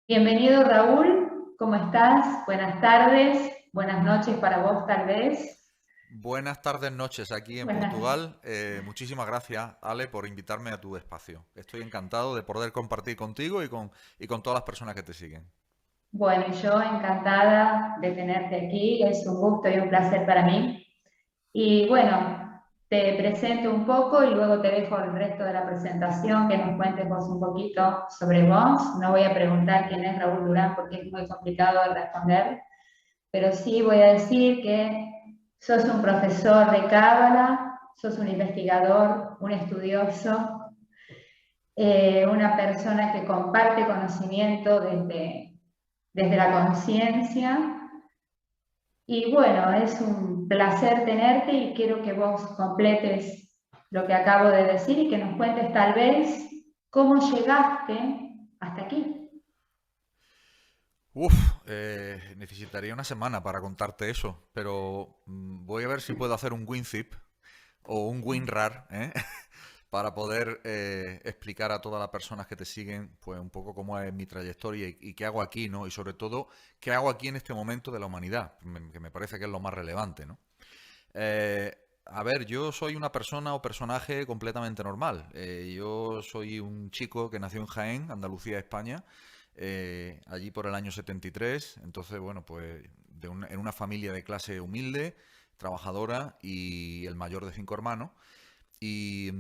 Bienvenido Raúl, ¿cómo estás? Buenas tardes, buenas noches para vos tal vez. Buenas tardes, noches aquí en Buenas. Portugal. Muchísimas gracias, Ale, por invitarme a tu espacio. Estoy encantado de poder compartir contigo y con todas las personas que te siguen. Bueno, y yo encantada de tenerte aquí, es un gusto y un placer para mí. Y bueno, te presento un poco y luego te dejo el resto de la presentación, que nos cuentes vos un poquito sobre vos. No voy a preguntar quién es Raúl Durán porque es muy complicado de responder, pero sí voy a decir que sos un profesor de Cábala, sos un investigador, un estudioso, una persona que comparte conocimiento desde la conciencia. Y bueno, es un placer tenerte y quiero que vos completes lo que acabo de decir y que nos cuentes tal vez cómo llegaste hasta aquí. Uf, necesitaría una semana para contarte eso, pero voy a ver si puedo hacer un WinZip o un WinRAR, ¿eh? Para poder explicar a todas las personas que te siguen, pues un poco cómo es mi trayectoria y qué hago aquí, ¿no? Y sobre todo, qué hago aquí en este momento de la humanidad, que me parece que es lo más relevante, ¿no? A ver, yo soy una persona o personaje completamente normal. Yo soy un chico que nació en Jaén, Andalucía, España, allí por el año 73. Entonces, bueno, pues en una familia de clase humilde, trabajadora y el mayor de 5 hermanos. Y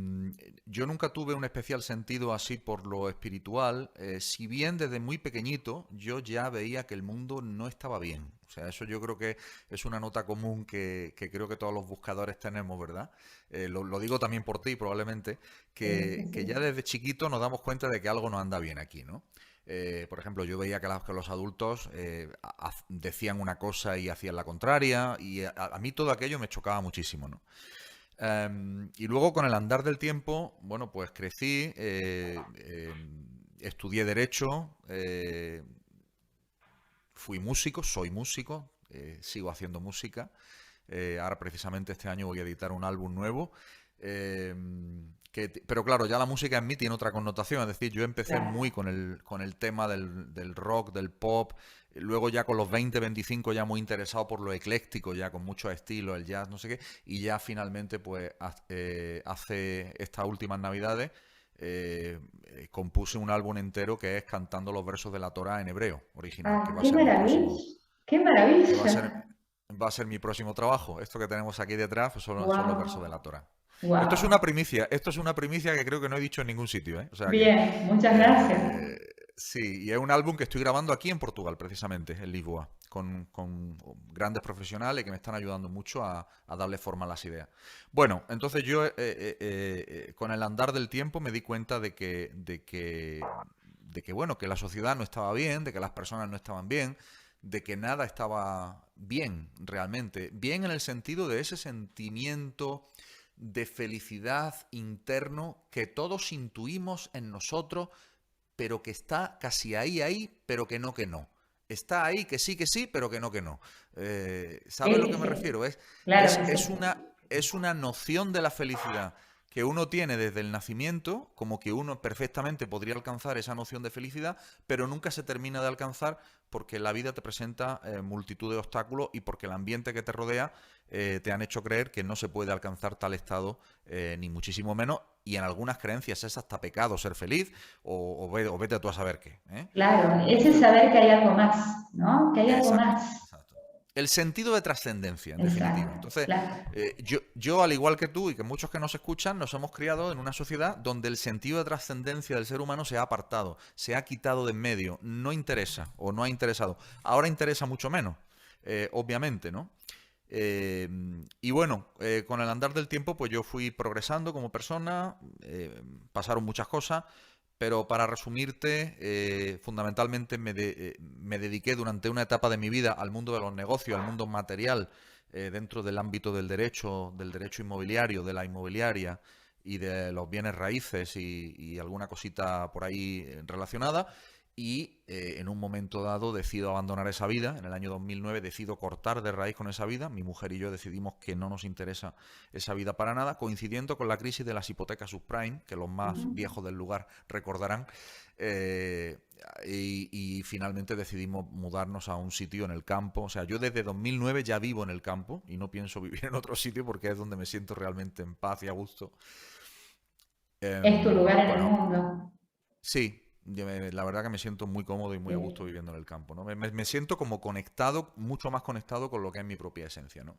yo nunca tuve un especial sentido así por lo espiritual, si bien desde muy pequeñito yo ya veía que el mundo no estaba bien. O sea, eso yo creo que es una nota común que creo que todos los buscadores tenemos, ¿verdad? Lo digo también por ti, probablemente, Sí, sí, que ya sí. desde chiquito nos damos cuenta de que algo no anda bien aquí, ¿no? Por ejemplo, yo veía que los adultos decían una cosa y hacían la contraria, y a mí todo aquello me chocaba muchísimo, ¿no? Y luego con el andar del tiempo, bueno, pues crecí, estudié derecho, fui músico, soy músico, sigo haciendo música. Ahora precisamente este año voy a editar un álbum nuevo. eh, pero claro, ya la música en mí tiene otra connotación. Es decir, yo empecé Claro. muy con el tema del rock, del pop. Luego ya con los 20, 25 ya muy interesado por lo ecléctico, ya con muchos estilos, el jazz, no sé qué. Y ya finalmente, pues, hace estas últimas navidades, compuse un álbum entero que es cantando los versos de la Torá en hebreo original, que Ah, va a qué ser mi maravilla, próximo, qué que va a ser maravilla. va a ser mi próximo trabajo. Esto que tenemos aquí detrás pues son los versos de Wow, la Torá. wow. Esto es una primicia que creo que no he dicho en ningún sitio, ¿eh? O sea que Bien, muchas gracias. eh, sí, y es un álbum que estoy grabando aquí en Portugal, precisamente, en Lisboa, con grandes profesionales que me están ayudando mucho a darle forma a las ideas. Bueno, entonces yo con el andar del tiempo me di cuenta de que bueno, que la sociedad no estaba bien, de que las personas no estaban bien, de que nada estaba bien realmente. Bien en el sentido de ese sentimiento de felicidad interno que todos intuimos en nosotros, pero que está casi ahí, pero que no, que no. Está ahí, que sí, pero que no, que no. ¿Sabes a lo Sí, que me sí, refiero? claro que sí. Es una noción de la felicidad que uno tiene desde el nacimiento, como que uno perfectamente podría alcanzar esa noción de felicidad, pero nunca se termina de alcanzar porque la vida te presenta multitud de obstáculos y porque el ambiente que te rodea te han hecho creer que no se puede alcanzar tal estado, ni muchísimo menos, y en algunas creencias es hasta pecado ser feliz, o vete tú a saber qué, ¿eh? Claro, ese Entonces, saber que hay algo más, ¿no? Que hay algo exacto, más. exacto. El sentido de trascendencia, en definitiva. Exacto, Entonces, claro. yo, al igual que tú y que muchos que nos escuchan, nos hemos criado en una sociedad donde el sentido de trascendencia del ser humano se ha apartado, se ha quitado de en medio, no interesa o no ha interesado. Ahora interesa mucho menos, obviamente, ¿no? Eh, y bueno, con el andar del tiempo, pues yo fui progresando como persona, pasaron muchas cosas, pero para resumirte, fundamentalmente me dediqué durante una etapa de mi vida al mundo de los negocios, al mundo material, dentro del ámbito del derecho inmobiliario, de la inmobiliaria y de los bienes raíces y alguna cosita por ahí relacionada. Y en un momento dado decido abandonar esa vida. En el año 2009 decido cortar de raíz con esa vida. Mi mujer y yo decidimos que no nos interesa esa vida para nada, coincidiendo con la crisis de las hipotecas subprime, que los más Ujú. viejos del lugar recordarán. Eh, y finalmente decidimos mudarnos a un sitio en el campo. O sea, yo desde 2009 ya vivo en el campo y no pienso vivir en otro sitio porque es donde me siento realmente en paz y a gusto. Es tu lugar en el Bueno, mundo. sí, la verdad que me siento muy cómodo y muy a gusto Sí. viviendo en el campo, ¿no? Me siento como conectado, mucho más conectado con lo que es mi propia esencia, ¿no?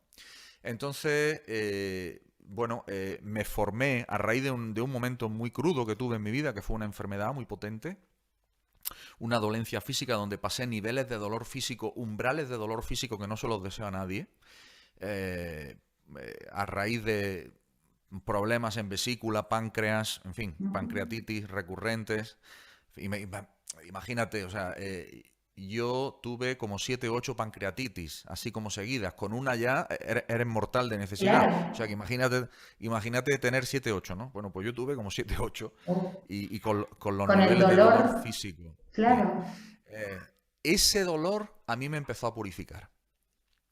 Entonces, bueno, me formé a raíz de un momento muy crudo que tuve en mi vida, que fue una enfermedad muy potente, una dolencia física donde pasé niveles de dolor físico, umbrales de dolor físico que no se los deseo a nadie, eh, a raíz de problemas en vesícula, páncreas, en fin, Ujú. pancreatitis recurrentes. Imagínate, o sea, yo tuve como 7 u 8 pancreatitis, así como seguidas. Con una ya eres mortal de necesidad. O sea Claro, que imagínate tener 7 8, ¿no? Bueno, pues yo tuve como 7 8 o y con los con el niveles de dolor dolor, físico. Sí. claro. Eh, Ese dolor a mí me empezó a purificar.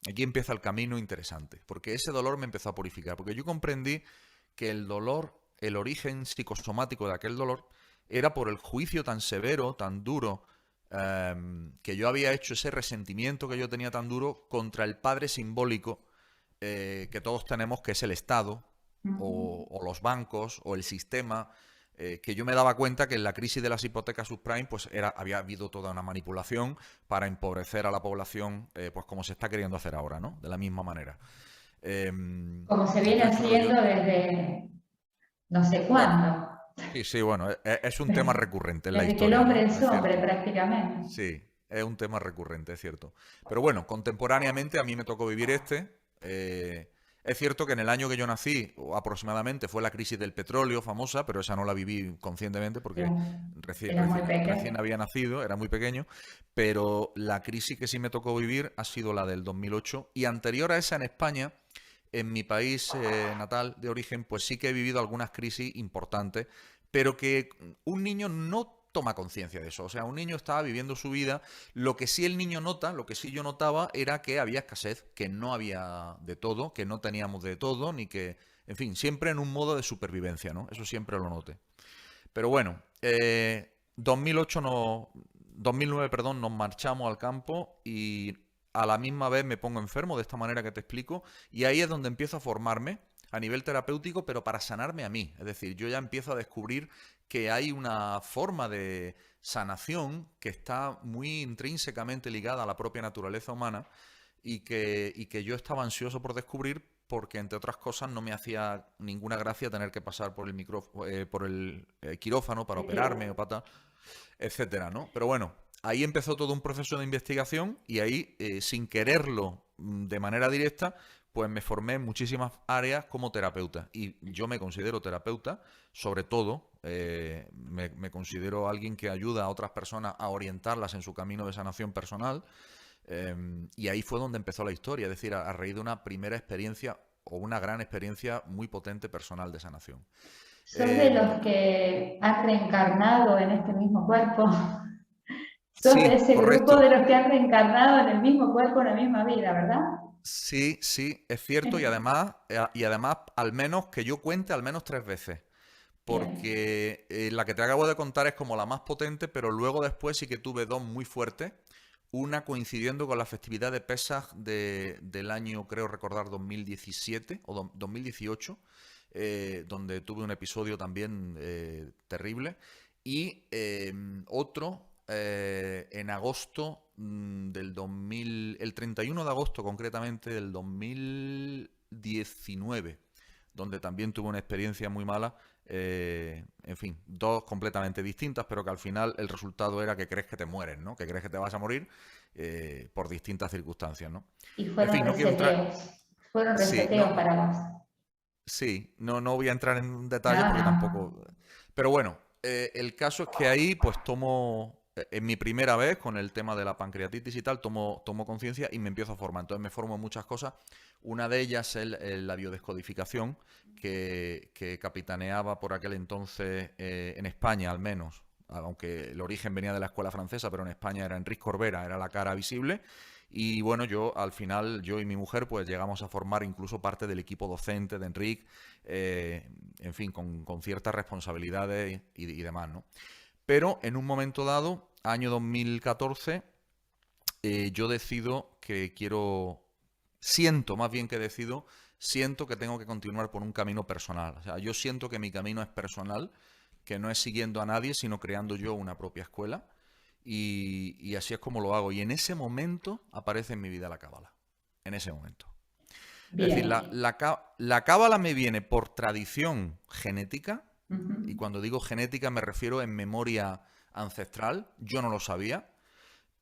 Aquí empieza el camino interesante, porque ese dolor me empezó a purificar, porque yo comprendí que el dolor, el origen psicosomático de aquel dolor, era por el juicio tan severo, tan duro, que yo había hecho, ese resentimiento que yo tenía tan duro contra el padre simbólico que todos tenemos, que es el Estado, Ujú. o los bancos, o el sistema, que yo me daba cuenta que en la crisis de las hipotecas subprime pues había habido toda una manipulación para empobrecer a la población, pues como se está queriendo hacer ahora, ¿no? De la misma manera. Como se viene Entonces, claro, yo, haciendo desde no sé bueno, cuándo, sí, sí, bueno, es un tema recurrente en la desde que el historia, hombre ¿no? es Es hombre cierto. prácticamente. Sí, es un tema recurrente, es cierto. Pero bueno, contemporáneamente a mí me tocó vivir este. Es cierto que en el año que yo nací, o aproximadamente, fue la crisis del petróleo famosa, pero esa no la viví conscientemente porque Claro, recién, era muy recién pequeño. había nacido, era muy pequeño. Pero la crisis que sí me tocó vivir ha sido la del 2008. Y anterior a esa en España, en mi país natal de origen, pues sí que he vivido algunas crisis importantes, pero que un niño no toma conciencia de eso. O sea, un niño estaba viviendo su vida. Lo que sí el niño nota, lo que sí yo notaba, era que había escasez, que no había de todo, que no teníamos de todo, ni que, en fin, siempre en un modo de supervivencia, ¿no? Eso siempre lo noté. Pero bueno, 2008 no, 2009, perdón, nos marchamos al campo y a la misma vez me pongo enfermo de esta manera que te explico y ahí es donde empiezo a formarme a nivel terapéutico, pero para sanarme a mí. Es decir, yo ya empiezo a descubrir que hay una forma de sanación que está muy intrínsecamente ligada a la propia naturaleza humana y que yo estaba ansioso por descubrir porque, entre otras cosas, no me hacía ninguna gracia tener que pasar por el por el quirófano para Te operarme quiero. o para tal, etcétera, ¿no? Pero bueno, ahí empezó todo un proceso de investigación y ahí, sin quererlo de manera directa, pues me formé en muchísimas áreas como terapeuta. Y yo me considero terapeuta, sobre todo, me considero alguien que ayuda a otras personas a orientarlas en su camino de sanación personal. Y ahí fue donde empezó la historia, es decir, a raíz de una primera experiencia o una gran experiencia muy potente personal de sanación. ¿Sos de los Em, que han reencarnado en este mismo cuerpo? Sos de sí, ese grupo de correcto. los que han reencarnado en el mismo cuerpo, en la misma vida, ¿verdad? Sí, sí, es cierto y además al menos que yo cuente al menos 3 veces. Bien. Porque la que te acabo de contar es como la más potente, pero luego después sí que tuve dos muy fuertes. Una coincidiendo con la festividad de Pesaj del año, creo recordar, 2017 o 2018, donde tuve un episodio también terrible. Y otro en agosto del 2000, el 31 de agosto concretamente del 2019, donde también tuve una experiencia muy mala. En fin, dos completamente distintas, pero que al final el resultado era que crees que te mueres, ¿no? Que crees que te vas a morir por distintas circunstancias, ¿no? Y En fueron fin, no quiero entrar. reseteos. Fueron Sí, reseteos para vos. sí, no voy a entrar en No, detalles porque tampoco. no. Pero bueno, el caso es que ahí, pues tomo. En mi primera vez con el tema de la pancreatitis y tal, tomo conciencia y me empiezo a formar. Entonces me formo en muchas cosas. Una de ellas es la biodescodificación, que capitaneaba por aquel entonces, en España al menos, aunque el origen venía de la escuela francesa, pero en España era Enrique Corbera, era la cara visible. Y bueno, yo al final, yo y mi mujer, pues llegamos a formar incluso parte del equipo docente de Enrique, en fin, con ciertas responsabilidades y demás, ¿no? Pero en un momento dado, año 2014, yo decido que siento más bien que decido, siento que tengo que continuar por un camino personal. O sea, yo siento que mi camino es personal, que no es siguiendo a nadie, sino creando yo una propia escuela. Y así es como lo hago. Y en ese momento aparece en mi vida la cábala. En ese momento. Es decir, Bien. la cábala me viene por tradición genética. Y Ujú. cuando digo genética me refiero en memoria ancestral. Yo no lo sabía.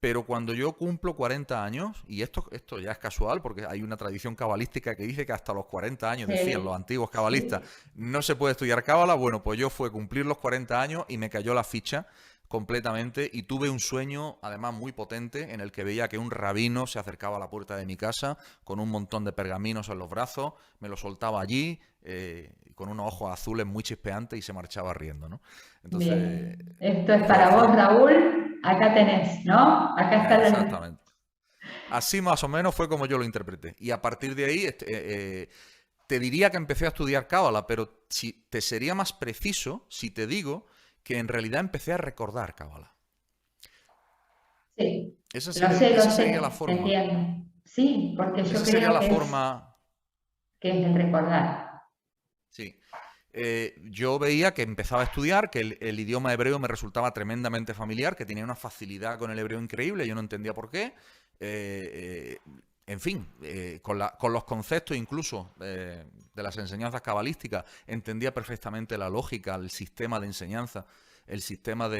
Pero cuando yo cumplo 40 años, y esto ya es casual, porque hay una tradición cabalística que dice que hasta los 40 años, decían los Sí, antiguos cabalistas, sí, no se puede estudiar cábala. Bueno, pues yo fue cumplir los 40 años y me cayó la ficha completamente y tuve un sueño, además muy potente, en el que veía que un rabino se acercaba a la puerta de mi casa con un montón de pergaminos en los brazos, me lo soltaba allí, con unos ojos azules muy chispeantes y se marchaba riendo, ¿no? Entonces, bien. Esto es fue, para fue, vos, Raúl. Acá tenés, ¿no? Acá está la... exactamente. Así más o menos fue como yo lo interpreté. Y a partir de ahí, te diría que empecé a estudiar cábala, pero si, te sería más preciso si te digo que en realidad empecé a recordar cábala. Sí, lo Esa sería la sé, forma. entiendo. Sí, porque yo Esa sería creo la forma. que es el recordar. Sí. Yo veía que empezaba a estudiar, que el idioma hebreo me resultaba tremendamente familiar, que tenía una facilidad con el hebreo increíble, yo no entendía por qué. En fin, con los conceptos incluso de las enseñanzas cabalísticas, entendía perfectamente la lógica, el sistema de enseñanza, el sistema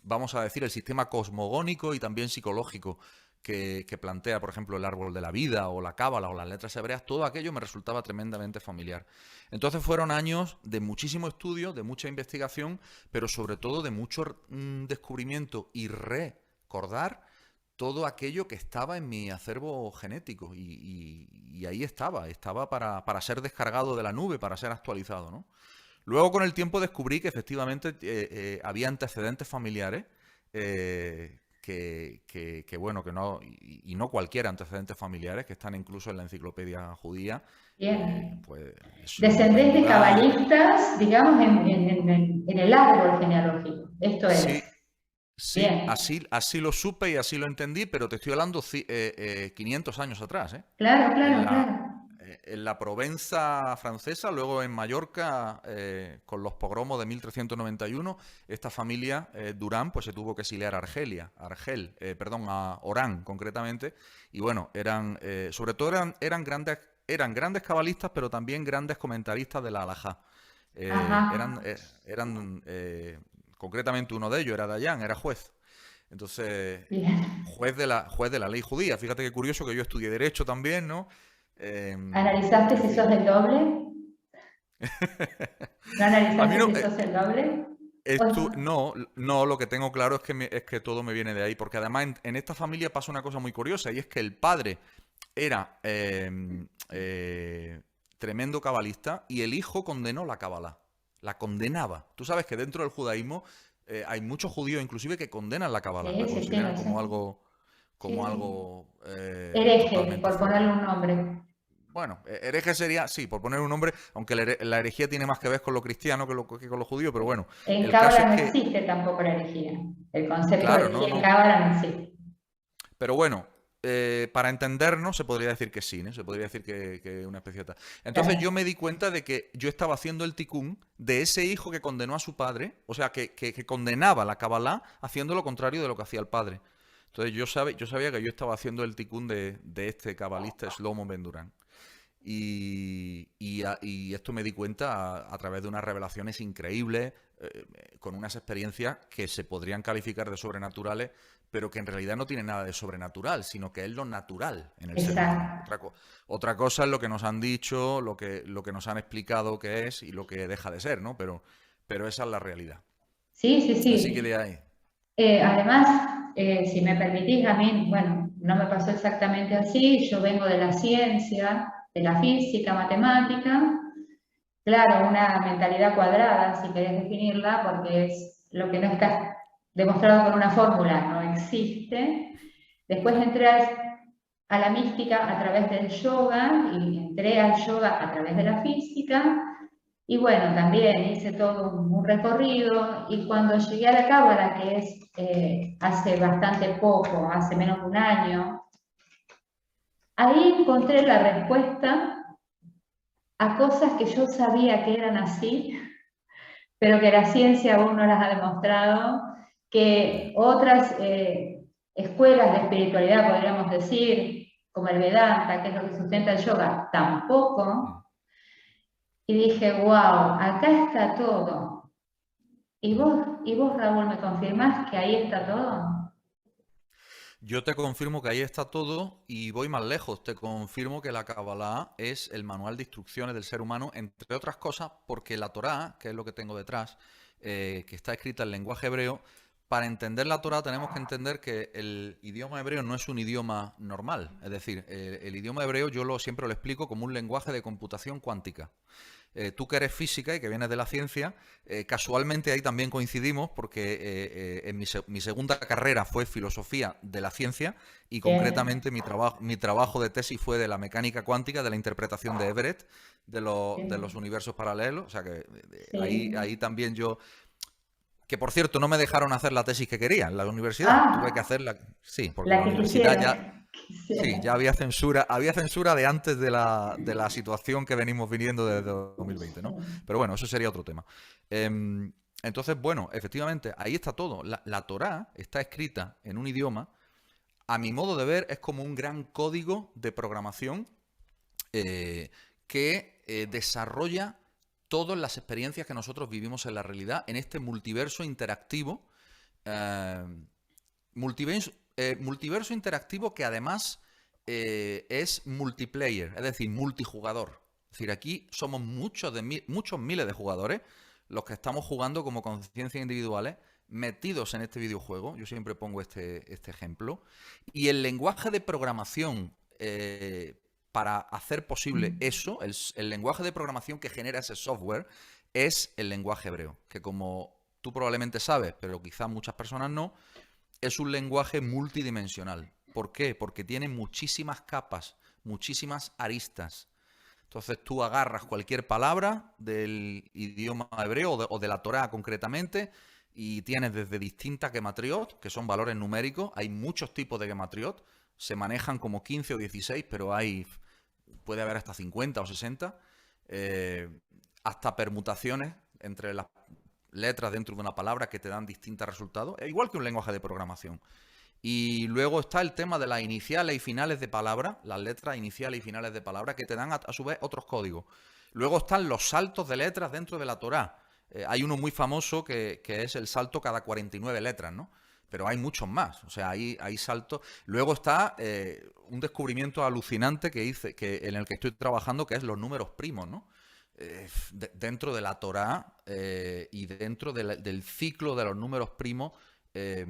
vamos a decir, el sistema cosmogónico y también psicológico que plantea, por ejemplo, el árbol de la vida o la cábala o las letras hebreas. Todo aquello me resultaba tremendamente familiar. Entonces fueron años de muchísimo estudio, de mucha investigación, pero sobre todo de mucho descubrimiento y recordar todo aquello que estaba en mi acervo genético. Y ahí estaba para ser descargado de la nube, para ser actualizado, ¿no? Luego con el tiempo descubrí que efectivamente había antecedentes familiares bueno, que no, y no cualquier antecedentes familiares, que están incluso en la enciclopedia judía, Bien. pues Shlomo Ben Descendés de Durán. cabalistas, digamos, en el árbol genealógico. Esto Sí, es. sí, Bien. así lo supe y así lo entendí, pero te estoy hablando 500 años atrás, ¿eh? Claro, En claro, la, claro. en la Provenza francesa, luego en Mallorca, con los pogromos de 1391, esta familia Durán pues se tuvo que exiliar a a Orán concretamente, y bueno, sobre todo eran grandes cabalistas, pero también grandes comentaristas de la halajá. Ajá. Eran concretamente uno de ellos era Dayan, era juez. Entonces, Bien. juez de la ley judía. Fíjate qué curioso que yo estudié Derecho también, ¿no? ¿Analizaste En si sos fin. el doble? ¿No A mí analizaste no, si sos el doble? ¿O no? no, no, lo que tengo claro es es que todo me viene de ahí, porque además en esta familia pasa una cosa muy curiosa, y es que el padre era tremendo cabalista y el hijo condenó la cábala, la condenaba. Tú sabes que dentro del judaísmo hay muchos judíos inclusive que condenan la cábala, la Sí, sí, sí, consideran lo sé. como Sí, sí. algo Hereje, totalmente por fuera. ponerle un nombre. Bueno, hereje sería, sí, por poner un nombre, aunque la herejía tiene más que ver con lo cristiano que con lo judío, pero bueno, En el caso Cábala es no que, existe tampoco la herejía. El concepto de claro, no, herejía en no. Cábala no existe. Pero bueno, para entendernos se podría decir que sí, ¿no? Se podría decir que una especie de tal. Entonces yo Claro. me di cuenta de que yo estaba haciendo el tikkun de ese hijo que condenó a su padre, o sea, que condenaba la Kabbalah haciendo lo contrario de lo que hacía el padre. Entonces yo sabía que yo estaba haciendo el tikkun de este cabalista Shlomo Ben Durán. Y esto me di cuenta a través de unas revelaciones increíbles, con unas experiencias que se podrían calificar de sobrenaturales, pero que en realidad no tienen nada de sobrenatural, sino que es lo natural en el ser humano. Exacto. Otra cosa es lo que nos han dicho, lo que nos han explicado que es y lo que deja de ser, ¿no? Pero esa es la realidad. Sí, sí, Así que sí. de ahí. Además, si me permitís, a mí, bueno, no me pasó exactamente así. Yo vengo de la ciencia, de la física, matemática. Claro, una mentalidad cuadrada, si querés definirla, porque es lo que no está demostrado con una fórmula, no existe. Después entré a la mística a través del yoga y entré al yoga a través de la física. Y bueno, también hice todo un recorrido y cuando llegué a la cábala, que es hace bastante poco, hace menos de un año, ahí encontré la respuesta a cosas que yo sabía que eran así, pero que la ciencia aún no las ha demostrado, que otras escuelas de espiritualidad, podríamos decir, como el Vedanta, que es lo que sustenta el yoga, tampoco. Y dije, wow, acá está todo. ¿Y vos, Raúl, me confirmás que ahí está todo? Yo te confirmo que ahí está todo y voy más lejos. Te confirmo que la Kabbalah es el manual de instrucciones del ser humano, entre otras cosas, porque la Torá, que es lo que tengo detrás, que está escrita en lenguaje hebreo, para entender la Torá tenemos que entender que el idioma hebreo no es un idioma normal. Es decir, el idioma hebreo yo siempre lo explico como un lenguaje de computación cuántica. Tú que eres física y que vienes de la ciencia, casualmente ahí también coincidimos porque en mi segunda carrera fue filosofía de la ciencia y Bien, concretamente mi trabajo de tesis fue de la mecánica cuántica, de la interpretación de Everett, de los bien, universos paralelos. O sea que ahí sí. también yo... Que por cierto, no me dejaron hacer la tesis que quería en la universidad. Tuve que Ah, hacerla, sí, porque la la que universidad ya, quisieron. sí, ya Quisieron. había censura de antes de la situación que venimos viniendo desde 2020, ¿no? Sí. Pero bueno, eso sería otro tema. Entonces, bueno, efectivamente, ahí está todo. La Torá está escrita en un idioma, a mi modo de ver, es como un gran código de programación eh, que desarrolla todas las experiencias que nosotros vivimos en la realidad en este multiverso interactivo. eh, multiverso interactivo que además es multiplayer, es decir, multijugador. Es decir, aquí somos muchos miles de jugadores los que estamos jugando como conciencias individuales metidos en este videojuego. Yo siempre pongo este ejemplo. Y el lenguaje de programación para hacer posible eso, el lenguaje de programación que genera ese software, es el lenguaje hebreo, que como tú probablemente sabes, pero quizás muchas personas no, es un lenguaje multidimensional. ¿Por qué? Porque tiene muchísimas capas, muchísimas aristas. Entonces tú agarras cualquier palabra del idioma hebreo o de la Torá concretamente y tienes desde distintas gematriot, que son valores numéricos. Hay muchos tipos de gematriot. Se manejan como 15 o 16, pero puede haber hasta 50 o 60. eh, Hasta permutaciones entre las letras dentro de una palabra que te dan distintos resultados. Es igual que un lenguaje de programación. Y luego está el tema de las iniciales y finales de palabra, las letras iniciales y finales de palabra, que te dan a su vez otros códigos. Luego están los saltos de letras dentro de la Torá. Hay uno muy famoso que es el salto cada 49 letras, ¿no? Pero hay muchos más, o sea, hay saltos. Luego está un descubrimiento alucinante en el que estoy trabajando, que es los números primos, ¿no? Dentro de la Torá y dentro del ciclo de los números primos, eh,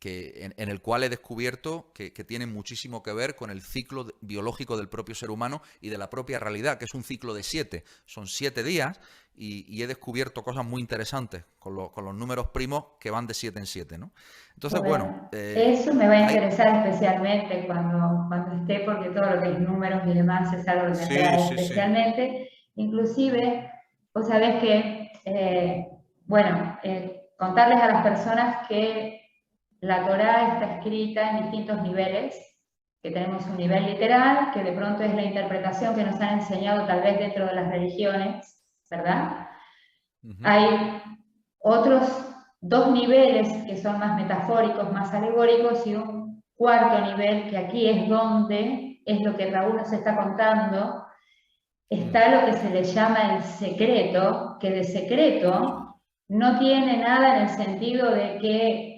en el cual he descubierto que tiene muchísimo que ver con el ciclo biológico del propio ser humano y de la propia realidad, que es un ciclo de 7. Son 7 días y he descubierto cosas muy interesantes con los números primos que van de 7 en 7, ¿no? Entonces, bueno, Bueno, eso me va a hay... interesar especialmente cuando esté, porque todo lo que es números y demás es algo que me Sí, atrae sí, sí. especialmente. Inclusive, vos sabés que, bueno, contarles a las personas que la Torá está escrita en distintos niveles, que tenemos un nivel literal, que de pronto es la interpretación que nos han enseñado tal vez dentro de las religiones, ¿verdad? Ujú. Hay otros dos niveles que son más metafóricos, más alegóricos, y un cuarto nivel que aquí es donde es lo que Raúl nos está contando. Mm. Está lo que se le llama el secreto, que de secreto no tiene nada en el sentido de que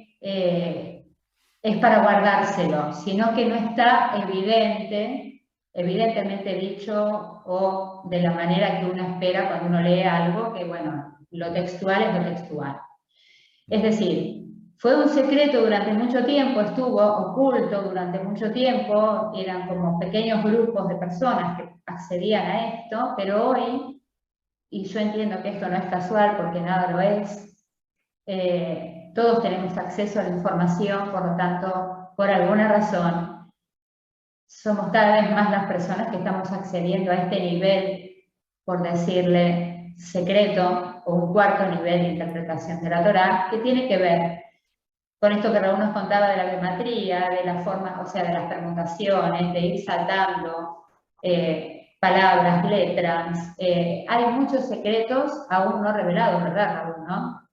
es para guardárselo, sino que no está evidentemente dicho, o de la manera que uno espera cuando uno lee algo, que bueno, lo textual es lo textual. Es Mm. decir, fue un secreto durante mucho tiempo, estuvo oculto durante mucho tiempo, eran como pequeños grupos de personas que accedían a esto, pero hoy, y yo entiendo que esto no es casual porque nada lo es, todos tenemos acceso a la información, por lo tanto, por alguna razón, somos cada vez más las personas que estamos accediendo a este nivel, por decirle, secreto, o un cuarto nivel de interpretación de la Torá, que tiene que ver con esto que Raúl nos contaba de la geometría, de las formas, o sea, de las permutaciones, de ir saltando palabras, letras, hay muchos secretos aún no revelados, ¿verdad, Raúl, no?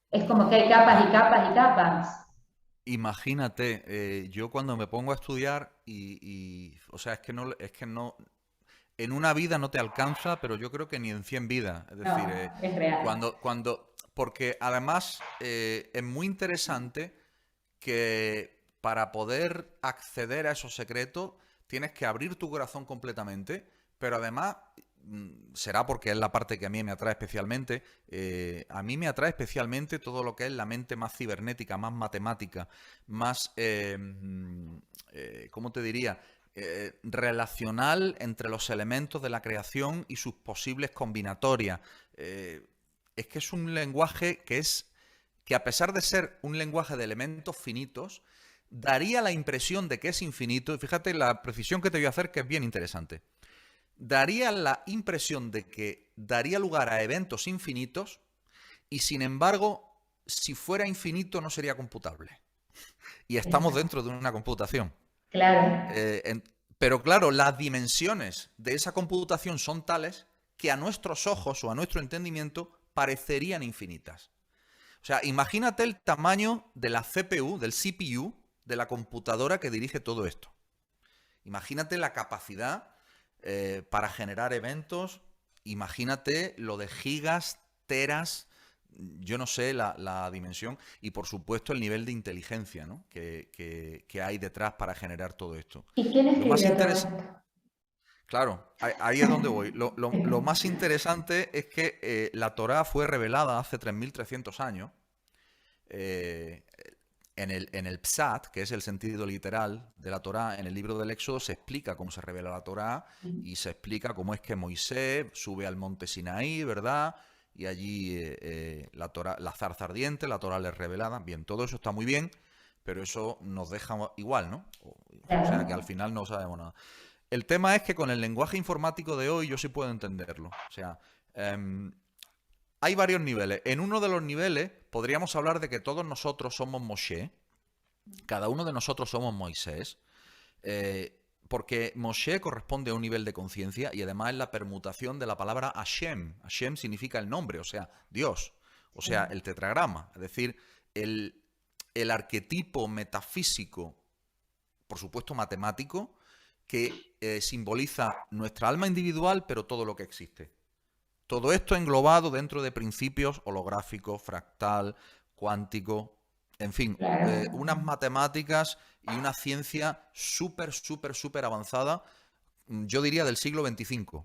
Es como que hay capas y capas y capas. Imagínate, yo cuando me pongo a estudiar o sea, es que no, en una vida no te alcanza, pero yo creo que ni en 100 vidas. Es decir, No, es real. porque además es muy interesante que para poder acceder a esos secretos tienes que abrir tu corazón completamente, pero además será porque es la parte que a mí me atrae especialmente. A mí me atrae especialmente todo lo que es la mente más cibernética, más matemática, más, ¿cómo te diría? Relacional entre los elementos de la creación y sus posibles combinatorias. Es que es un lenguaje que a pesar de ser un lenguaje de elementos finitos, daría la impresión de que es infinito, y fíjate la precisión que te voy a hacer que es bien interesante, daría la impresión de que daría lugar a eventos infinitos y sin embargo, si fuera infinito no sería computable. Y estamos Exacto. dentro de una computación. Claro, Pero claro, las dimensiones de esa computación son tales que a nuestros ojos o a nuestro entendimiento parecerían infinitas. O sea, imagínate el tamaño de la CPU, del CPU, de la computadora que dirige todo esto. Imagínate la capacidad para generar eventos. Imagínate lo de gigas, teras, yo no sé la dimensión y por supuesto el nivel de inteligencia, ¿no? que hay detrás para generar todo esto. ¿y quién Lo más escribió todo interesante, esto? claro, ahí es donde voy. Lo más interesante es que la Torá fue revelada hace 3300 años eh, en el Psat, que es el sentido literal de la Torá, en el libro del Éxodo se explica cómo se revela la Torá y se explica cómo es que Moisés sube al monte Sinaí, ¿verdad? Y allí la Torá, la zarza ardiente, la Torá le es revelada. Bien, todo eso está muy bien, pero eso nos deja igual, ¿no? O sea que al Claro. final no sabemos nada. El tema es que con el lenguaje informático de hoy yo sí puedo entenderlo. O sea, em, hay varios niveles. En uno de los niveles podríamos hablar de que todos nosotros somos Moshe, cada uno de nosotros somos Moisés, porque Moshe corresponde a un nivel de conciencia y además es la permutación de la palabra Hashem. Hashem significa el nombre, o sea, Dios, o sea, Sí. el tetragrama, es decir, el, el arquetipo metafísico, por supuesto matemático, que simboliza nuestra alma individual, pero todo lo que existe. Todo esto englobado dentro de principios holográficos, fractal, cuántico, en fin, Claro. unas matemáticas y una ciencia súper, súper, súper avanzada, yo diría del siglo XXV.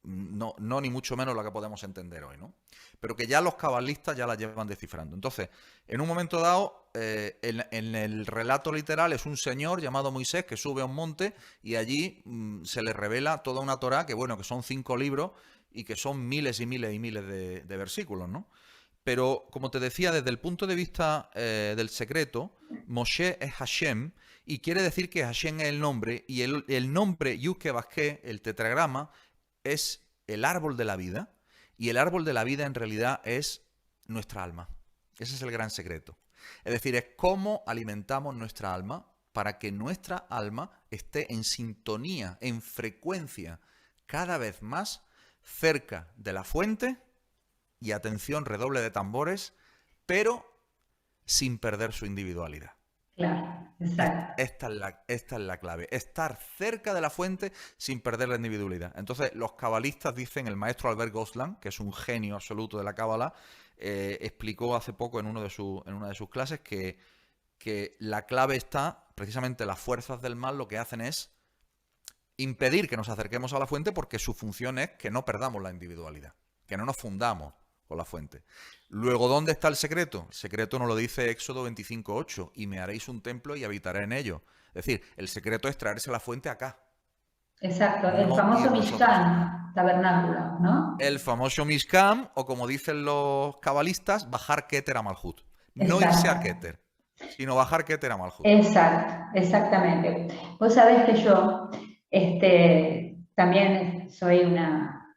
No, no ni mucho menos la que podemos entender hoy, ¿no? Pero que ya los cabalistas ya la llevan descifrando. Entonces, en un momento dado, en el relato literal es un señor llamado Moisés que sube a un monte y allí se le revela toda una Torá que, bueno, que son 5 libros y que son miles y miles y miles de versículos, ¿no? Pero, como te decía, desde el punto de vista del secreto, Moshe es Hashem y quiere decir que Hashem es el nombre y el nombre Yuke Basque, el tetragrama, es el árbol de la vida y el árbol de la vida en realidad es nuestra alma. Ese es el gran secreto. Es decir, es cómo alimentamos nuestra alma para que nuestra alma esté en sintonía, en frecuencia, cada vez más cerca de la fuente y atención, redoble de tambores, pero sin perder su individualidad. Claro, exacto. Esta es la clave, estar cerca de la fuente sin perder la individualidad. Entonces, los cabalistas dicen, el maestro Albert Gosland, que es un genio absoluto de la cábala, explicó hace poco en una de sus clases que la clave está, precisamente las fuerzas del mal lo que hacen es impedir que nos acerquemos a la fuente porque su función es que no perdamos la individualidad, que no nos fundamos con la fuente. Luego, ¿dónde está el secreto? El secreto nos lo dice Éxodo 25:8, y me haréis un templo y habitaré en ello. Es decir, el secreto es traerse la fuente acá, Exacto. El no famoso ir nosotros allá. Mishkan, tabernáculo, ¿no? El famoso Mishkam, o como dicen los cabalistas, bajar Keter a Malhut. No irse a Exacto. Keter, sino bajar Keter a Malhut. Exacto, exactamente. Vos sabés que yo también soy una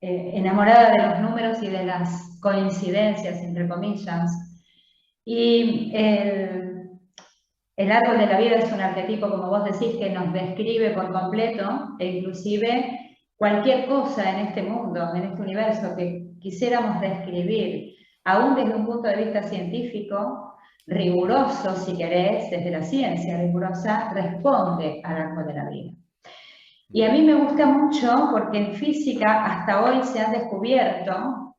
enamorada de los números y de las coincidencias, entre comillas. Y el árbol de la vida es un arquetipo, como vos decís, que nos describe por completo, e inclusive cualquier cosa en este mundo, en este universo que quisiéramos describir, aún desde un punto de vista científico, riguroso, si querés, desde la ciencia rigurosa, responde al árbol de la vida. Y a mí me gusta mucho porque en física hasta hoy se han descubierto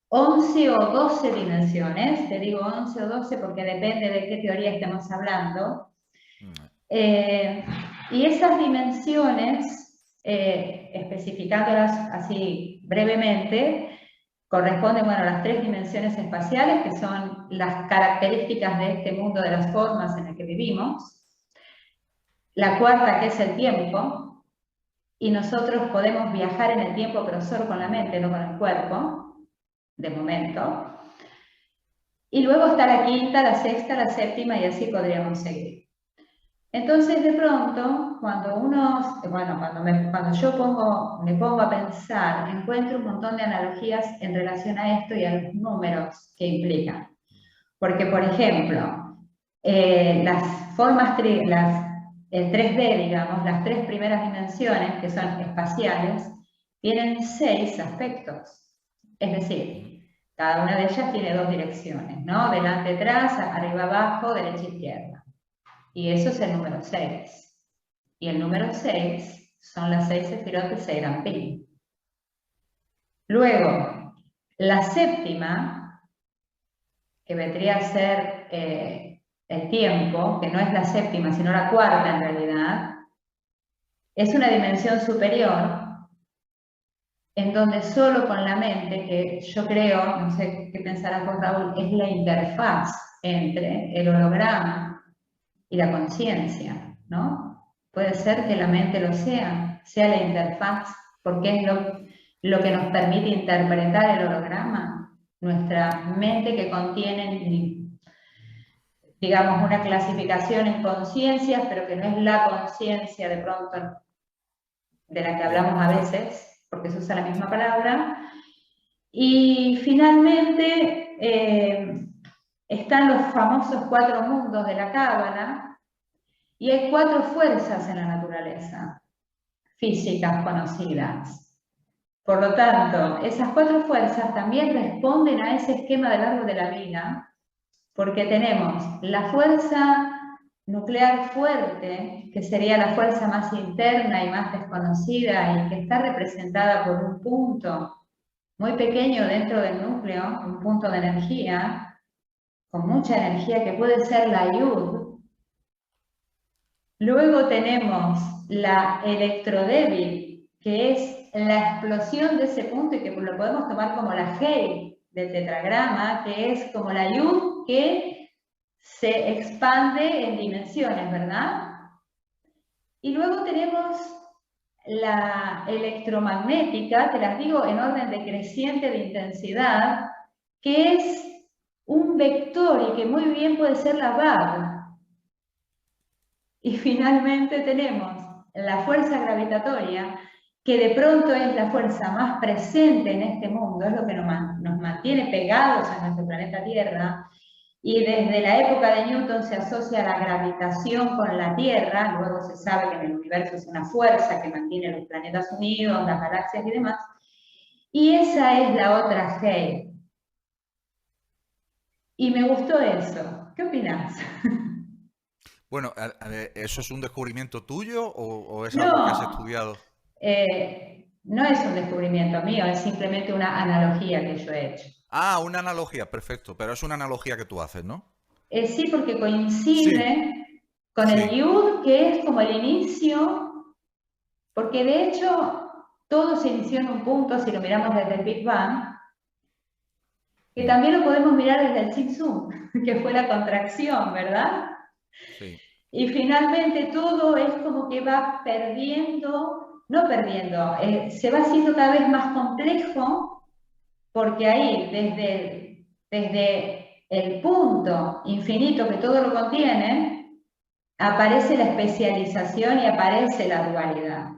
11 o 12 dimensiones, te digo 11 o 12 porque depende de qué teoría estemos hablando, y esas dimensiones, especificándolas así brevemente, corresponden, bueno, a las 3 dimensiones espaciales, que son las características de este mundo de las formas en el que vivimos, la cuarta, que es el tiempo, y nosotros podemos viajar en el tiempo, pero solo con la mente, no con el cuerpo, de momento. Y luego está la quinta, la sexta, la séptima, y así podríamos seguir. Entonces, de pronto, cuando yo me pongo a pensar, encuentro un montón de analogías en relación a esto y a los números que implican. Porque, por ejemplo, las formas, el 3D, digamos, las 3 primeras dimensiones, que son espaciales, tienen 6 aspectos. Es decir, cada una de ellas tiene 2 direcciones, ¿no? Delante, atrás, arriba, abajo, derecha, izquierda. Y eso es el número 6. Y el número 6 son las 6 sefirot de Seiram-Pin. Luego, la séptima, que vendría a ser el tiempo, que no es la séptima, sino la cuarta en realidad, es una dimensión superior en donde solo con la mente, que yo creo, no sé qué pensarás vos, Raúl, es la interfaz entre el holograma y la conciencia, ¿no? Puede ser que la mente lo sea la interfaz, porque es lo que nos permite interpretar el holograma, nuestra mente que contiene, digamos, una clasificación en conciencias, pero que no es la conciencia de pronto de la que hablamos a veces, porque se usa la misma palabra. Y finalmente están los famosos 4 mundos de la Cábala, y hay 4 fuerzas en la naturaleza, físicas conocidas. Por lo tanto, esas 4 fuerzas también responden a ese esquema del árbol de la vida, porque tenemos la fuerza nuclear fuerte, que sería la fuerza más interna y más desconocida y que está representada por un punto muy pequeño dentro del núcleo, un punto de energía, con mucha energía que puede ser la Yud. Luego tenemos la electrodébil, que es la explosión de ese punto y que lo podemos tomar como la Hei del tetragrama, que es como la Yud que se expande en dimensiones, ¿verdad? Y luego tenemos la electromagnética, te las digo en orden decreciente de intensidad, que es un vector y que muy bien puede ser la Vav. Y finalmente tenemos la fuerza gravitatoria, que de pronto es la fuerza más presente en este mundo, es lo que nos mantiene pegados a nuestro planeta Tierra, y desde la época de Newton se asocia la gravitación con la Tierra, luego se sabe que en el universo es una fuerza que mantiene los planetas unidos, las galaxias y demás, y esa es la otra Hei. Y me gustó eso. ¿Qué opinás? Bueno, ¿eso es un descubrimiento tuyo o es algo que has No, estudiado? no es un descubrimiento mío, es simplemente una analogía que yo he hecho. Ah, una analogía, perfecto, pero es una analogía que tú haces, ¿no? Sí, porque Sí, coincide con el sí. Yud, que es como el inicio, porque de hecho todo se inició en un punto, si lo miramos desde el Big Bang, que también lo podemos mirar desde el Tzimtzum, que fue la contracción, ¿verdad? Sí. Y finalmente todo es como que va perdiendo, no perdiendo, se va haciendo cada vez más complejo, porque ahí, desde el punto infinito que todo lo contiene, aparece la especialización y aparece la dualidad.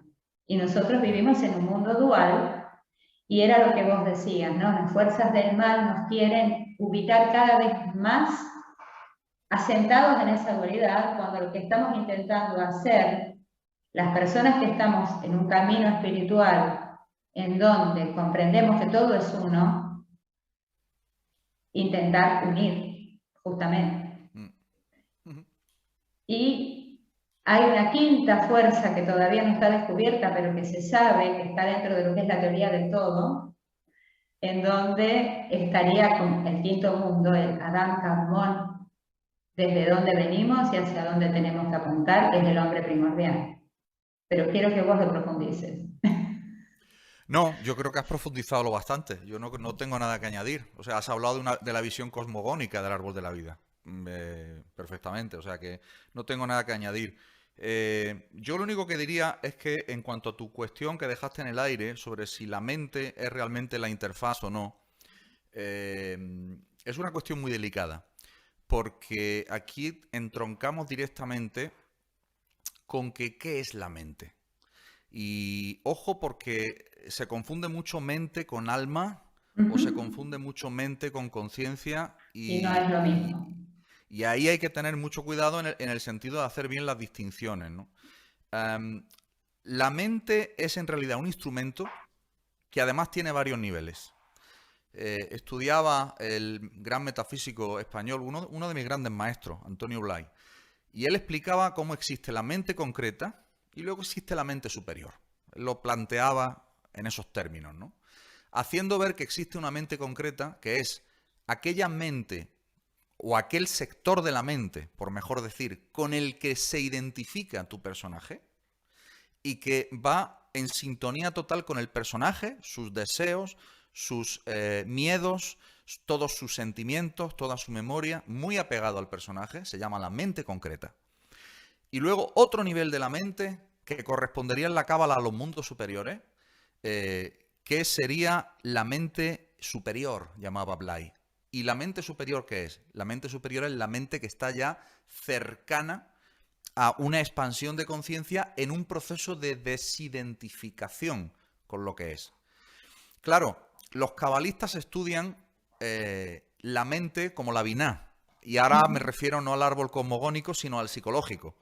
Y nosotros vivimos en un mundo dual, y era lo que vos decías, ¿no? Las fuerzas del mal nos quieren ubicar cada vez más asentados en esa dualidad, cuando lo que estamos intentando hacer, las personas que estamos en un camino espiritual en donde comprendemos que todo es uno, intentar unir, justamente. Y hay una quinta fuerza que todavía no está descubierta, pero que se sabe que está dentro de lo que es la teoría del todo, en donde estaría con el quinto mundo, el Adán Kadmon, desde dónde venimos y hacia dónde tenemos que apuntar, que es el hombre primordial. Pero quiero que vos lo profundices. No, yo creo que has profundizado lo bastante. Yo no tengo nada que añadir. O sea, has hablado de la visión cosmogónica del árbol de la vida. Perfectamente. O sea que no tengo nada que añadir. Yo lo único que diría es que en cuanto a tu cuestión que dejaste en el aire sobre si la mente es realmente la interfaz o no, es una cuestión muy delicada. Porque aquí entroncamos directamente con que ¿qué es la mente? Y ojo porque se confunde mucho mente con alma o se confunde mucho mente con conciencia Y no es lo mismo. y ahí hay que tener mucho cuidado en el sentido de hacer bien las distinciones, ¿no? La mente es en realidad un instrumento que además tiene varios niveles. Estudiaba el gran metafísico español, uno de mis grandes maestros, Antonio Blay, y él explicaba cómo existe la mente concreta y luego existe la mente superior. Lo planteaba en esos términos, ¿no? Haciendo ver que existe una mente concreta, que es aquella mente o aquel sector de la mente, por mejor decir, con el que se identifica tu personaje y que va en sintonía total con el personaje, sus deseos, sus miedos, todos sus sentimientos, toda su memoria, muy apegado al personaje, se llama la mente concreta. Y luego otro nivel de la mente que correspondería en la cábala a los mundos superiores, que sería la mente superior, llamaba Blay. ¿Y la mente superior qué es? La mente superior es la mente que está ya cercana a una expansión de conciencia en un proceso de desidentificación con lo que es. Claro, los cabalistas estudian la mente como la biná. Y ahora me refiero no al árbol cosmogónico, sino al psicológico.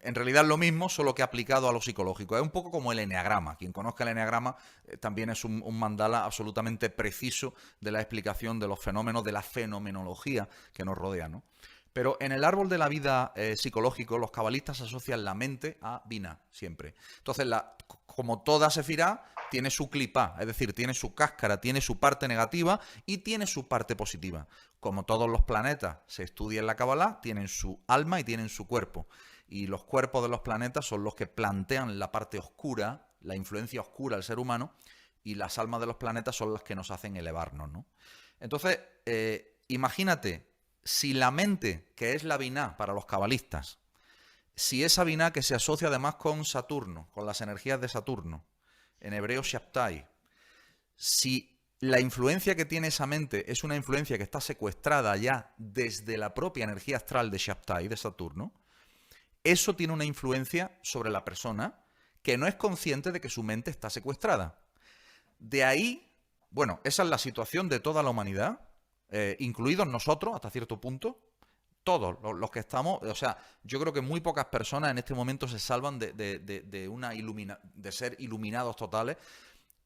En realidad es lo mismo, solo que aplicado a lo psicológico. Es un poco como el eneagrama. Quien conozca el eneagrama también es un mandala absolutamente preciso de la explicación de los fenómenos, de la fenomenología que nos rodea, ¿no? Pero en el árbol de la vida psicológico, los cabalistas asocian la mente a Binah, siempre. Entonces, como toda sefirá, tiene su clipá, es decir, tiene su cáscara, tiene su parte negativa y tiene su parte positiva. Como todos los planetas se estudia en la Kabbalah, tienen su alma y tienen su cuerpo. Y los cuerpos de los planetas son los que plantean la parte oscura, la influencia oscura del ser humano, y las almas de los planetas son las que nos hacen elevarnos, ¿no? Entonces, imagínate, si la mente, que es la Binah para los cabalistas, si esa Binah que se asocia además con Saturno, con las energías de Saturno, en hebreo Shabtai, si la influencia que tiene esa mente es una influencia que está secuestrada ya desde la propia energía astral de Shabtai, de Saturno, eso tiene una influencia sobre la persona que no es consciente de que su mente está secuestrada. De ahí, bueno, esa es la situación de toda la humanidad, incluidos nosotros hasta cierto punto, todos los que estamos, o sea, yo creo que muy pocas personas en este momento se salvan de ser iluminados totales.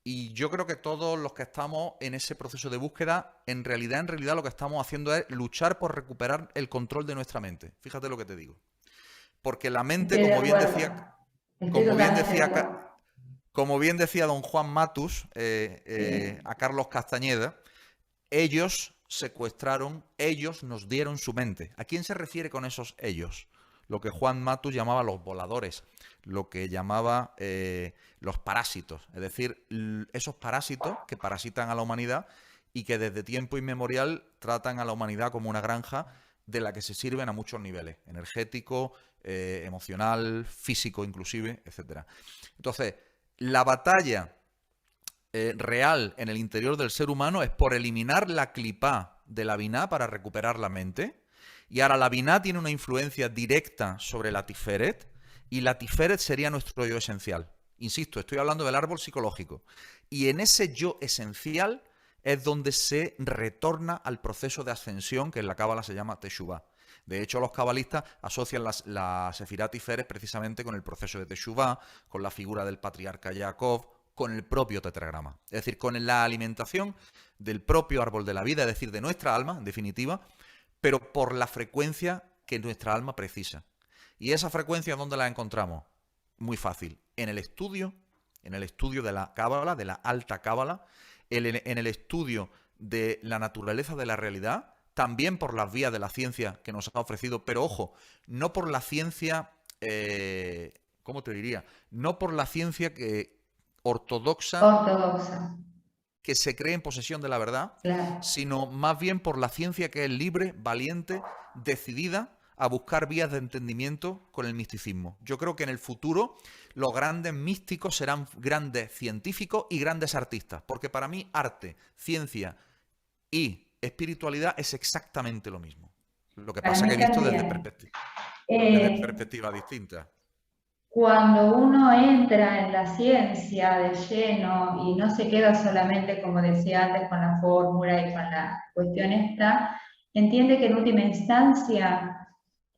Y yo creo que todos los que estamos en ese proceso de búsqueda, en realidad lo que estamos haciendo es luchar por recuperar el control de nuestra mente. Fíjate lo que te digo. Porque la mente, como bien decía don Juan Matus a Carlos Castañeda, ellos secuestraron, ellos nos dieron su mente. ¿A quién se refiere con esos ellos? Lo que Juan Matus llamaba los voladores, lo que llamaba los parásitos, es decir, esos parásitos que parasitan a la humanidad y que desde tiempo inmemorial tratan a la humanidad como una granja de la que se sirven a muchos niveles, energético, emocional, físico inclusive, etc. Entonces, la batalla real en el interior del ser humano es por eliminar la clipá de la Binah para recuperar la mente. Y ahora la Binah tiene una influencia directa sobre la Tiferet y la Tiferet sería nuestro yo esencial. Insisto, estoy hablando del árbol psicológico. Y en ese yo esencial es donde se retorna al proceso de ascensión que en la Cábala se llama Teshuvah. De hecho, los cabalistas asocian la Sefirá Tiferes precisamente con el proceso de Teshuvá, con la figura del patriarca Jacob, con el propio tetragrama. Es decir, con la alimentación del propio árbol de la vida, es decir, de nuestra alma, en definitiva, pero por la frecuencia que nuestra alma precisa. ¿Y esa frecuencia dónde la encontramos? Muy fácil. En el estudio de la cábala, de la alta cábala, en el estudio de la naturaleza de la realidad, también por las vías de la ciencia que nos ha ofrecido, pero ojo, no por la ciencia, ¿cómo te diría? No por la ciencia Ortodoxa, que se cree en posesión de la verdad, claro. sino más bien por la ciencia que es libre, valiente, decidida a buscar vías de entendimiento con el misticismo. Yo creo que en el futuro los grandes místicos serán grandes científicos y grandes artistas, porque para mí arte, ciencia y espiritualidad es exactamente lo mismo. Lo que pasa es que he visto desde perspectivas distintas. Cuando uno entra en la ciencia de lleno y no se queda solamente, como decía antes, con la fórmula y con la cuestión esta, entiende que en última instancia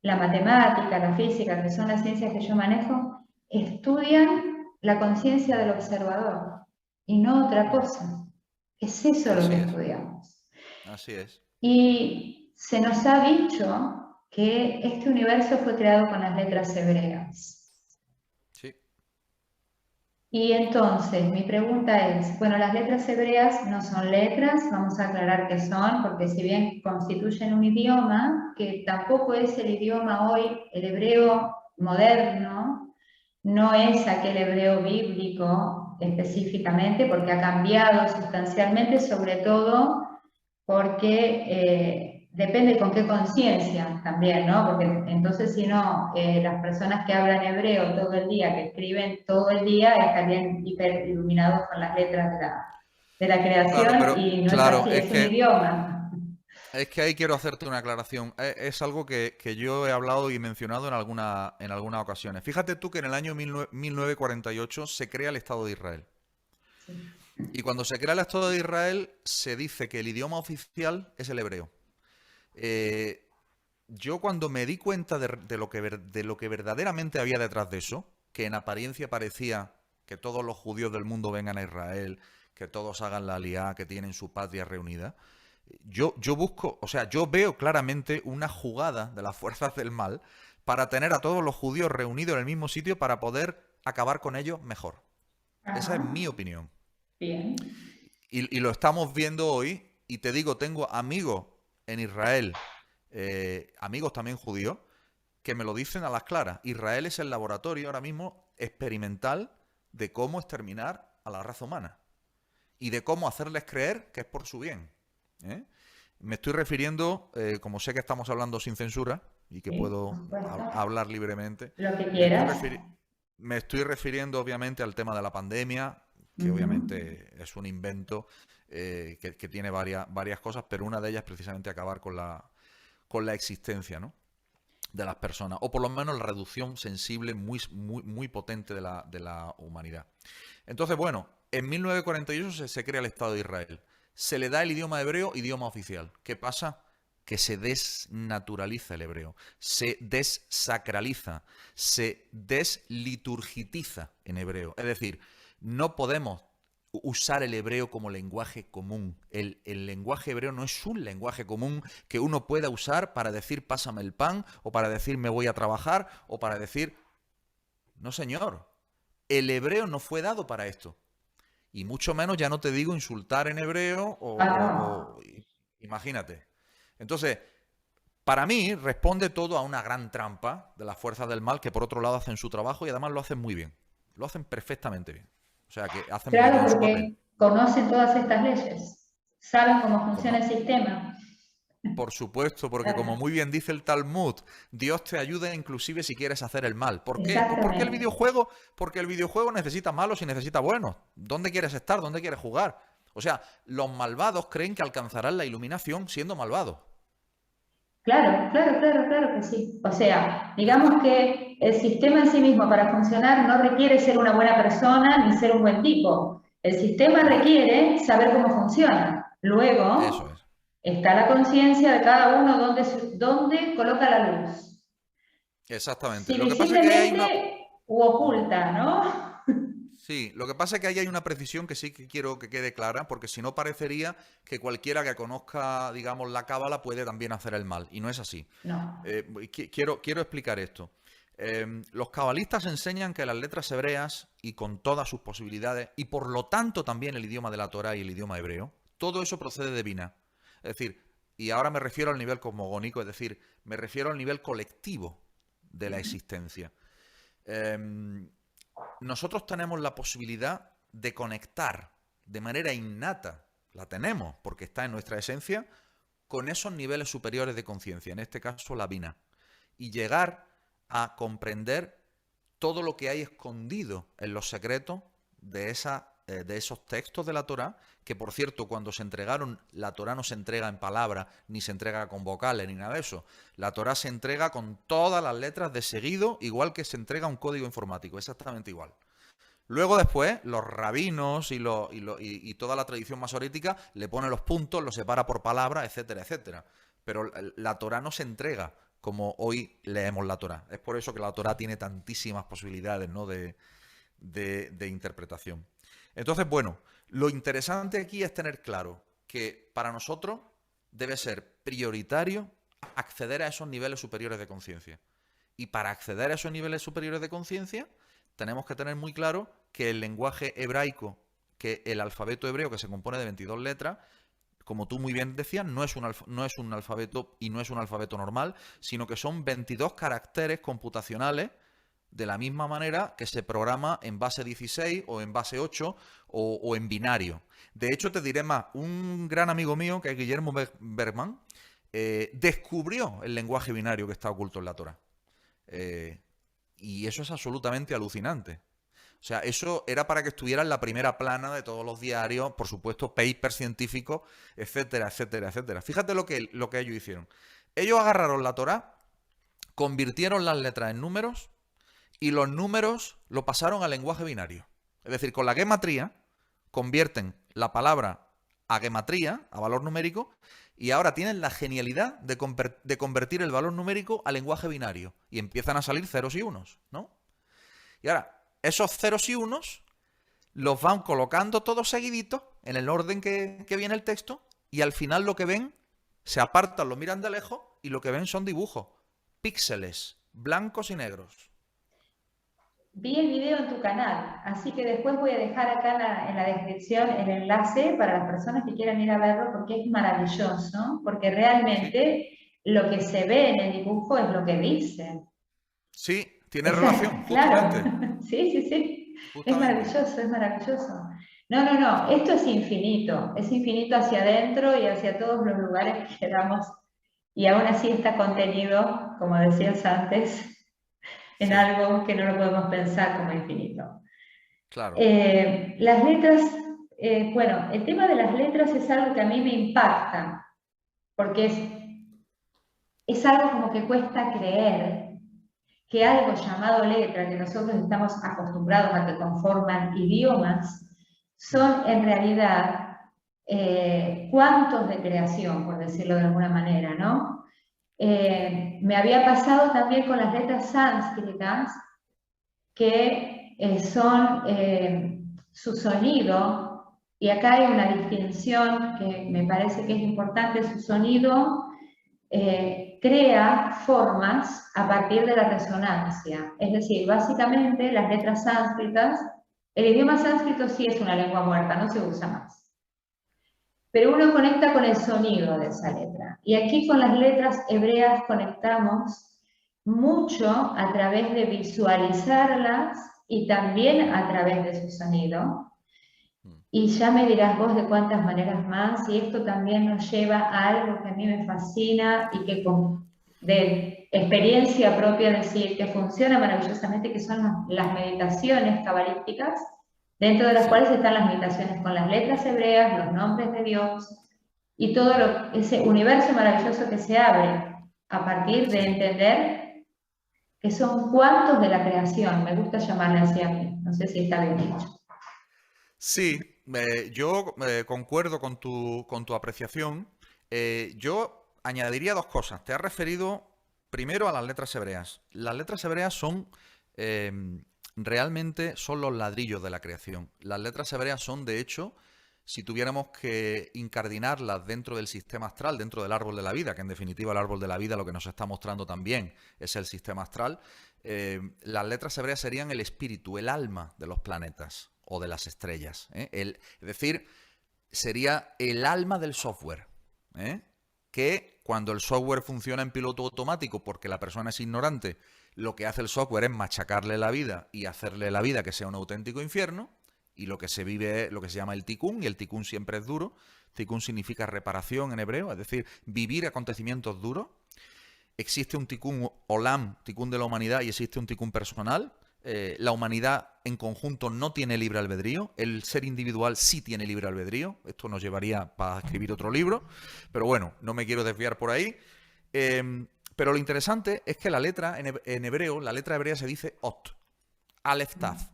la matemática, la física, que son las ciencias que yo manejo, estudian la conciencia del observador y no otra cosa. Es eso lo que estudiamos. Así es. Y se nos ha dicho que este universo fue creado con las letras hebreas. Y entonces, mi pregunta es, bueno, las letras hebreas no son letras, vamos a aclarar qué son, porque si bien constituyen un idioma, que tampoco es el idioma hoy, el hebreo moderno, no es aquel hebreo bíblico específicamente, porque ha cambiado sustancialmente, sobre todo porque depende con qué conciencia también, ¿no? Porque entonces si no, las personas que hablan hebreo todo el día, que escriben todo el día, estarían hiper iluminados con las letras de la creación, claro, pero, y no es así, es un idioma. Es que ahí quiero hacerte una aclaración. Es algo que yo he hablado y mencionado en algunas ocasiones. Fíjate tú que en el año 1948 se crea el Estado de Israel. Sí. Y cuando se crea el Estado de Israel se dice que el idioma oficial es el hebreo. Yo cuando me di cuenta de lo que verdaderamente había detrás de eso, que en apariencia parecía que todos los judíos del mundo vengan a Israel, que todos hagan la aliá, que tienen su patria reunida, yo veo claramente una jugada de las fuerzas del mal para tener a todos los judíos reunidos en el mismo sitio para poder acabar con ellos mejor. Ajá. Esa es mi opinión. Bien. Y lo estamos viendo hoy, y te digo, tengo amigos en Israel, amigos también judíos, que me lo dicen a las claras. Israel es el laboratorio ahora mismo experimental de cómo exterminar a la raza humana y de cómo hacerles creer que es por su bien. Me estoy refiriendo, como sé que estamos hablando sin censura y que puedo hablar libremente, lo que quieras. Me estoy refiriendo obviamente al tema de la pandemia, que obviamente es un invento que tiene varias cosas, pero una de ellas es precisamente acabar con la existencia, ¿no?, de las personas, o por lo menos la reducción sensible muy potente de la humanidad. Entonces, bueno, en 1948 se crea el Estado de Israel. Se le da el idioma hebreo, idioma oficial. ¿Qué pasa? Que se desnaturaliza el hebreo, se desacraliza, se desliturgitiza en hebreo. Es decir, no podemos usar el hebreo como lenguaje común. El lenguaje hebreo no es un lenguaje común que uno pueda usar para decir pásame el pan, o para decir me voy a trabajar, o para decir... No, señor. El hebreo no fue dado para esto. Y mucho menos, ya no te digo, insultar en hebreo imagínate. Entonces, para mí responde todo a una gran trampa de las fuerzas del mal, que por otro lado hacen su trabajo y además lo hacen muy bien. Lo hacen perfectamente bien. O sea, que hacen muy bien su papel. Conocen todas estas leyes, saben cómo funciona el sistema. Por supuesto, porque como muy bien dice el Talmud, Dios te ayuda inclusive si quieres hacer el mal. ¿Por qué? Pues porque el videojuego necesita malos y necesita buenos. ¿Dónde quieres estar? ¿Dónde quieres jugar? O sea, los malvados creen que alcanzarán la iluminación siendo malvados. Claro que sí. O sea, digamos que el sistema en sí mismo para funcionar no requiere ser una buena persona ni ser un buen tipo. El sistema requiere saber cómo funciona. Luego, Está la conciencia de cada uno donde coloca la luz. Exactamente. Si Lo que pasa es que ahí hay una... visiblemente u oculta, ¿no? Sí, lo que pasa es que ahí hay una precisión que sí que quiero que quede clara, porque si no parecería que cualquiera que conozca, digamos, la cábala puede también hacer el mal, y no es así. No. Quiero explicar esto. Los cabalistas enseñan que las letras hebreas, y con todas sus posibilidades, y por lo tanto también el idioma de la Torá y el idioma hebreo, todo eso procede de Binah. Es decir, y ahora me refiero al nivel cosmogónico, es decir, me refiero al nivel colectivo de la existencia. Em, Nosotros tenemos la posibilidad de conectar de manera innata, la tenemos porque está en nuestra esencia, con esos niveles superiores de conciencia, en este caso la Vina, y llegar a comprender todo lo que hay escondido en los secretos de esos textos de la Torá, que por cierto, cuando se entregaron, la Torá no se entrega en palabras, ni se entrega con vocales, ni nada de eso. La Torá se entrega con todas las letras de seguido, igual que se entrega un código informático, exactamente igual. Luego después, los rabinos y toda la tradición masorética le ponen los puntos, los separa por palabras, etcétera, etcétera. Pero la Torá no se entrega como hoy leemos la Torá. Es por eso que la Torá tiene tantísimas posibilidades, ¿no?, de interpretación. Entonces, bueno, lo interesante aquí es tener claro que para nosotros debe ser prioritario acceder a esos niveles superiores de conciencia. Y para acceder a esos niveles superiores de conciencia, tenemos que tener muy claro que el lenguaje hebraico, que el alfabeto hebreo, que se compone de 22 letras, como tú muy bien decías, no es un alfabeto y no es un alfabeto normal, sino que son 22 caracteres computacionales, de la misma manera que se programa en base 16 o en base 8 o en binario. De hecho, te diré más, un gran amigo mío, que es Guillermo Bergman, descubrió el lenguaje binario que está oculto en la Torah. Y eso es absolutamente alucinante. O sea, eso era para que estuviera en la primera plana de todos los diarios, por supuesto, papers científicos, etcétera, etcétera, etcétera. Fíjate lo que ellos hicieron. Ellos agarraron la Torá, convirtieron las letras en números y los números lo pasaron al lenguaje binario. Es decir, con la gematría convierten la palabra a gematría, a valor numérico, y ahora tienen la genialidad de convertir el valor numérico a lenguaje binario. Y empiezan a salir ceros y unos, ¿no? Y ahora, esos ceros y unos los van colocando todos seguiditos en el orden que viene el texto, y al final lo que ven, se apartan, lo miran de lejos, y lo que ven son dibujos, píxeles, blancos y negros. Vi el video en tu canal, así que después voy a dejar acá en la descripción el enlace para las personas que quieran ir a verlo porque es maravilloso, porque Sí, realmente lo que se ve en el dibujo es lo que dicen. sí, tiene relación, Claro, justamente. sí, sí, sí, es Justamente. maravilloso, es maravilloso. No, no, no, esto es infinito hacia adentro y hacia todos los lugares que queramos, y aún así está contenido, como decías antes, en Sí, algo que no lo podemos pensar como infinito. claro. Las letras, bueno, el tema de las letras es algo que a mí me impacta, porque es algo como que cuesta creer que algo llamado letra, que nosotros estamos acostumbrados a que conforman idiomas, Mm, son en realidad cuantos de creación, por decirlo de alguna manera, ¿no? Me había pasado también con las letras sánscritas, que son su sonido, y acá hay una distinción que me parece que es importante, su sonido crea formas a partir de la resonancia. Es decir, básicamente las letras sánscritas, el idioma sánscrito sí es una lengua muerta, no se usa más. Pero uno conecta con el sonido de esa letra. Y aquí con las letras hebreas conectamos mucho a través de visualizarlas y también a través de su sonido. mm. Y ya me dirás vos de cuántas maneras más, y esto también nos lleva a algo que a mí me fascina y que de experiencia propia decir que funciona maravillosamente, que son las meditaciones cabalísticas, dentro de las Sí. cuales están las meditaciones con las letras hebreas, los nombres de Dios y todo ese universo maravilloso que se abre a partir de Sí, entender que son cuantos de la creación, me gusta llamarle así a mí, no sé si está bien dicho. sí, yo concuerdo con tu apreciación. Yo añadiría dos cosas. Te has referido primero a las letras hebreas. Las letras hebreas son realmente son los ladrillos de la creación. Las letras hebreas son, de hecho, si tuviéramos que incardinarlas dentro del sistema astral, dentro del árbol de la vida, que en definitiva el árbol de la vida lo que nos está mostrando también es el sistema astral, las letras hebreas serían el espíritu, el alma de los planetas o de las estrellas. Es decir, sería el alma del software, que cuando el software funciona en piloto automático porque la persona es ignorante, lo que hace el software es machacarle la vida y hacerle la vida que sea un auténtico infierno, y lo que se vive es lo que se llama el tikkun, y el tikkun siempre es duro. Tikkun significa reparación en hebreo, es decir, vivir acontecimientos duros. Existe un tikkun olam, tikkun de la humanidad, y existe un tikkun personal. La humanidad en conjunto no tiene libre albedrío, el ser individual sí tiene libre albedrío. Esto nos llevaría para escribir otro libro, pero bueno, no me quiero desviar por ahí. Pero lo interesante es que la letra en hebreo, la letra hebrea se dice ot, alef taf.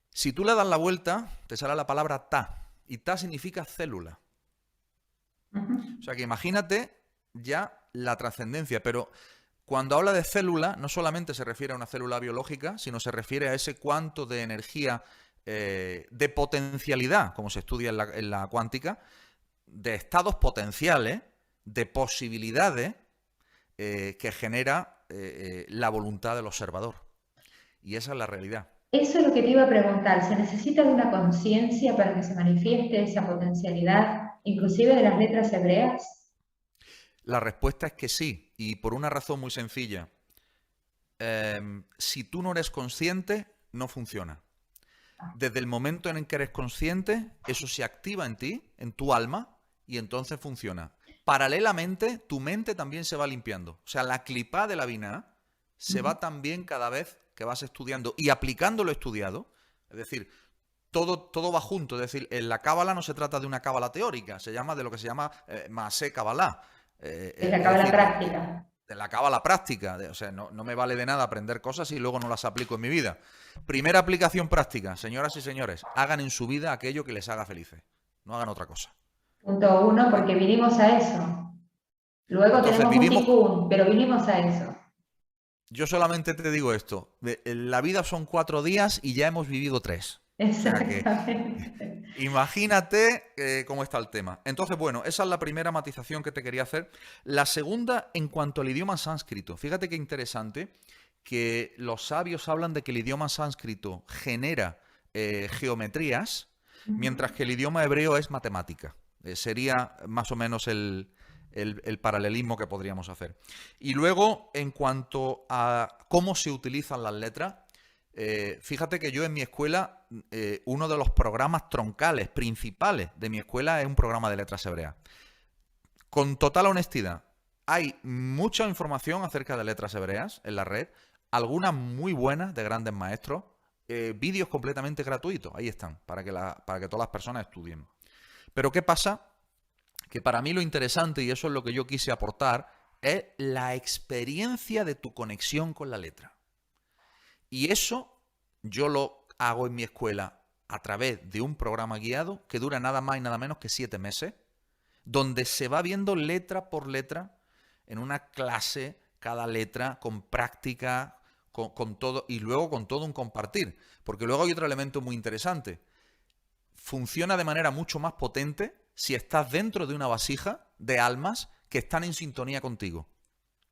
Si tú le das la vuelta, te sale la palabra ta, y ta significa célula. O sea que imagínate ya la trascendencia, pero cuando habla de célula, no solamente se refiere a una célula biológica, sino se refiere a ese cuanto de energía, de potencialidad, como se estudia en la cuántica, de estados potenciales, de posibilidades que genera la voluntad del observador. Y esa es la realidad. Eso es lo que te iba a preguntar. ¿Se necesita de una conciencia para que se manifieste esa potencialidad, inclusive de las letras hebreas? La respuesta es que sí, y por una razón muy sencilla. Si tú no eres consciente, no funciona. Desde el momento en el que eres consciente, eso se activa en ti, en tu alma, y entonces funciona. Paralelamente, tu mente también se va limpiando. O sea, la clipá de la Binah se va también cada vez que vas estudiando y aplicando lo estudiado. Es decir, todo va junto. Es decir, en la cábala no se trata de una cábala teórica, se llama de lo que se llama Maaseh Kabbalah. Es la cábala práctica. De la cábala práctica. O sea, no me vale de nada aprender cosas y luego no las aplico en mi vida. Primera aplicación práctica, señoras y señores, hagan en su vida aquello que les haga felices. No hagan otra cosa. Punto uno, porque vinimos a eso. Luego Entonces, tenemos un tikkun, pero vinimos a eso. Yo solamente te digo esto. La vida son 4 días y ya hemos vivido 3. Exactamente. O sea que, imagínate cómo está el tema. Entonces, bueno, esa es la primera matización que te quería hacer. La segunda, en cuanto al idioma sánscrito. Fíjate qué interesante que los sabios hablan de que el idioma sánscrito genera geometrías, mientras que el idioma hebreo es matemática. Sería más o menos el paralelismo que podríamos hacer. Y luego, en cuanto a cómo se utilizan las letras, fíjate que yo en mi escuela, uno de los programas troncales, principales de mi escuela es un programa de letras hebreas. Con total honestidad, hay mucha información acerca de letras hebreas en la red, algunas muy buenas de grandes maestros, vídeos completamente gratuitos, ahí están, para que todas las personas estudien. Pero ¿qué pasa? Que para mí lo interesante, y eso es lo que yo quise aportar, es la experiencia de tu conexión con la letra. Y eso yo lo hago en mi escuela a través de un programa guiado que dura nada más y nada menos que 7 meses, donde se va viendo letra por letra en una clase, cada letra, con práctica, con todo, y luego con todo un compartir. Porque luego hay otro elemento muy interesante. Funciona de manera mucho más potente si estás dentro de una vasija de almas que están en sintonía contigo.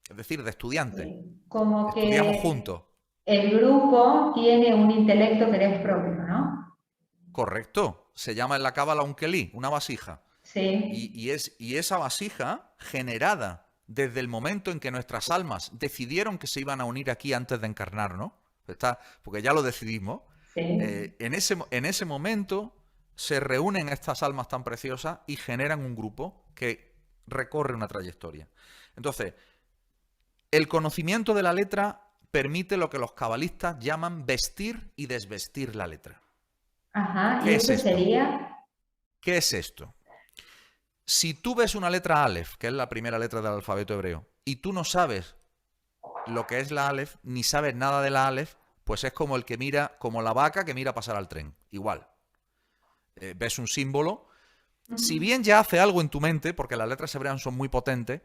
Es decir, de estudiantes. Como Estudiamos que juntos. el grupo tiene un intelecto que es propio, ¿no? Correcto. Se llama en la cábala un kelí, una vasija. Sí. Y esa vasija, generada desde el momento en que nuestras almas decidieron que se iban a unir aquí antes de encarnar, ¿no? Porque ya lo decidimos. Sí. En ese momento se reúnen estas almas tan preciosas y generan un grupo que recorre una trayectoria. Entonces, el conocimiento de la letra permite lo que los cabalistas llaman vestir y desvestir la letra. Ajá, ¿y ¿Qué es eso esto? sería? ¿Qué es esto? Si tú ves una letra Aleph, que es la primera letra del alfabeto hebreo, y tú no sabes lo que es la Aleph, ni sabes nada de la Aleph, pues es como el que mira, como la vaca que mira pasar al tren. Igual. Ves un símbolo si bien ya hace algo en tu mente, porque las letras hebreas son muy potentes,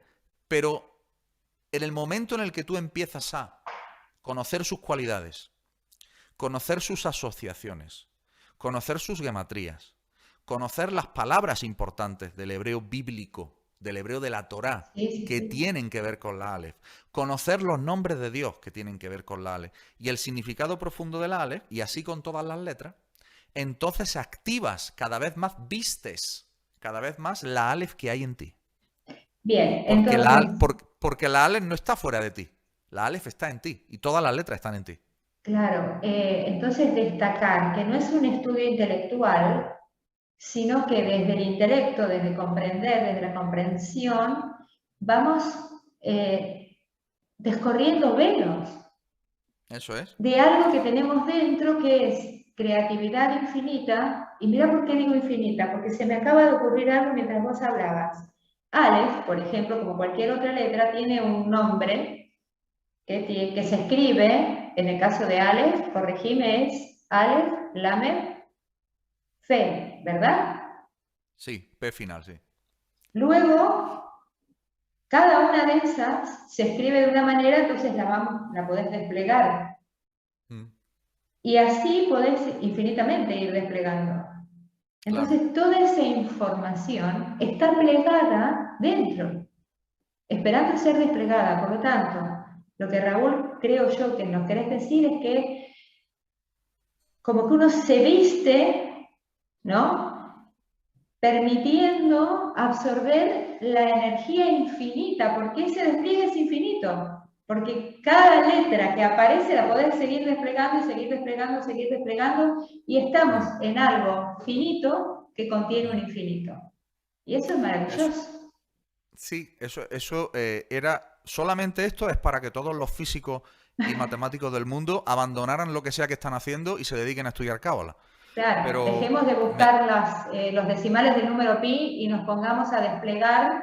pero en el momento en el que tú empiezas a conocer sus cualidades, conocer sus asociaciones, conocer sus gematrías, conocer las palabras importantes del hebreo bíblico, del hebreo de la Torá, Sí, sí, que sí. tienen que ver con la Aleph, conocer los nombres de Dios que tienen que ver con la Aleph y el significado profundo de la Aleph, y así con todas las letras, entonces activas, cada vez más vistes, cada vez más la Aleph que hay en ti. Bien, Porque entonces, porque la Aleph no está fuera de ti, la Aleph está en ti y todas las letras están en ti. claro, entonces destacar que no es un estudio intelectual, sino que desde el intelecto, desde comprender, desde la comprensión, vamos descorriendo velos Eso es. de algo que tenemos dentro que es creatividad infinita. Y mira por qué digo infinita, porque se me acaba de ocurrir algo mientras vos hablabas. Aleph, por ejemplo, como cualquier otra letra, tiene un nombre que se escribe, en el caso de Aleph, corregime, es Aleph, Lamed, Fe, ¿verdad? Sí, P final, sí. Luego, cada una de esas se escribe de una manera, entonces la podés desplegar. Mm, Y así podés infinitamente ir desplegando. claro. Entonces, toda esa información está plegada dentro, esperando ser desplegada. Por lo tanto, lo que Raúl creo yo que nos querés decir es que como que uno se viste, ¿no? Permitiendo absorber la energía infinita, porque ese despliegue es infinito, porque cada letra que aparece la podés seguir desplegando y seguir desplegando, seguir desplegando, y estamos Mm, en algo finito que contiene un mm. infinito. Y eso es Eso, maravilloso. sí, eso era. Solamente esto es para que todos los físicos y matemáticos del mundo abandonaran lo que sea que están haciendo y se dediquen a estudiar cábala. Claro, Pero dejemos de buscar los decimales del número pi y nos pongamos a desplegar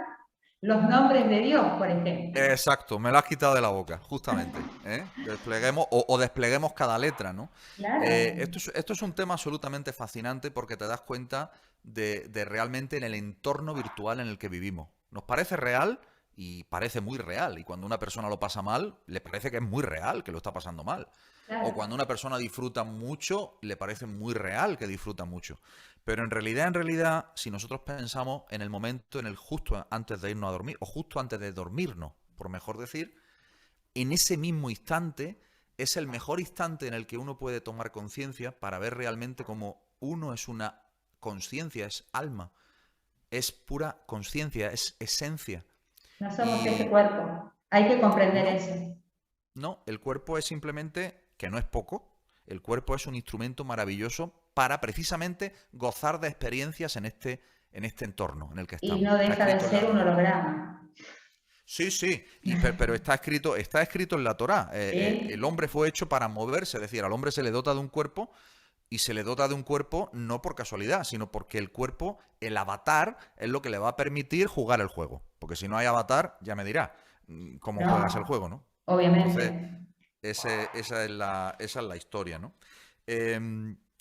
los nombres de Dios, por ejemplo. exacto, me lo has quitado de la boca, justamente. ¿Eh? Despleguemos o despleguemos cada letra, ¿no? Claro. Esto es un tema absolutamente fascinante porque te das cuenta de realmente en el entorno virtual en el que vivimos. Nos parece real y parece muy real. Y cuando una persona lo pasa mal, le parece que es muy real que lo está pasando mal. O Claro. cuando una persona disfruta mucho, le parece muy real que disfruta mucho. Pero en realidad, si nosotros pensamos en el momento, en el justo antes de irnos a dormir, o justo antes de dormirnos, por mejor decir, en ese mismo instante es el mejor instante en el que uno puede tomar conciencia para ver realmente cómo uno es una conciencia, es alma, es pura conciencia, es esencia. No somos este Y cuerpo. Hay que comprender no, eso. no, el cuerpo es simplemente, que no es poco, el cuerpo es un instrumento maravilloso para precisamente gozar de experiencias en este entorno en el que Y estamos. no Está deja de escrito en la ser un Torá. holograma. Sí, sí, pero está escrito en la Torá. El ¿Sí? hombre fue hecho para moverse, es decir, al hombre se le dota de un cuerpo y se le dota de un cuerpo no por casualidad, sino porque el cuerpo, el avatar, es lo que le va a permitir jugar el juego. Porque si no hay avatar, ya me dirá cómo juegas el No, juego, ¿no? Entonces, obviamente. esa es la historia, ¿no?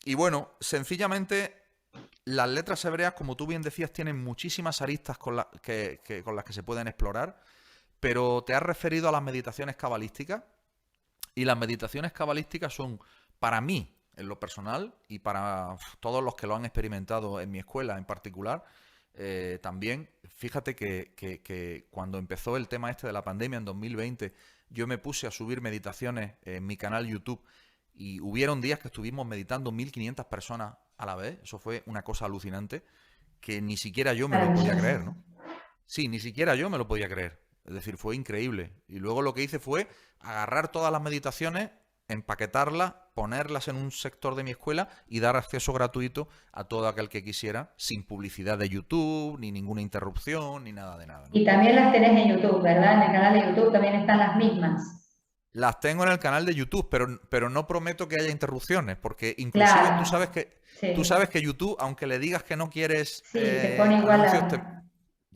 Y bueno, sencillamente las letras hebreas, como tú bien decías, tienen muchísimas aristas con las que se pueden explorar, pero te has referido a las meditaciones cabalísticas y las meditaciones cabalísticas son, para mí, en lo personal, y para todos los que lo han experimentado en mi escuela en particular, también, fíjate que cuando empezó el tema este de la pandemia en 2020, yo me puse a subir meditaciones en mi canal YouTube y hubieron días que estuvimos meditando 1500 personas a la vez. Eso fue una cosa alucinante que ni siquiera yo me lo podía Maravilloso. creer, ¿no? Sí, ni siquiera yo me lo podía creer. Es decir, fue increíble. Y luego lo que hice fue agarrar todas las meditaciones, empaquetarlas, ponerlas en un sector de mi escuela y dar acceso gratuito a todo aquel que quisiera, sin publicidad de YouTube, ni ninguna interrupción, ni nada de nada, ¿no? Y también las tenés en YouTube, ¿verdad? En el canal de YouTube también están las mismas. Las tengo en el canal de YouTube, pero no prometo que haya interrupciones, porque inclusive Claro, tú sabes sí. que YouTube, aunque le digas que no quieres Sí, te pone igual anuncios, a...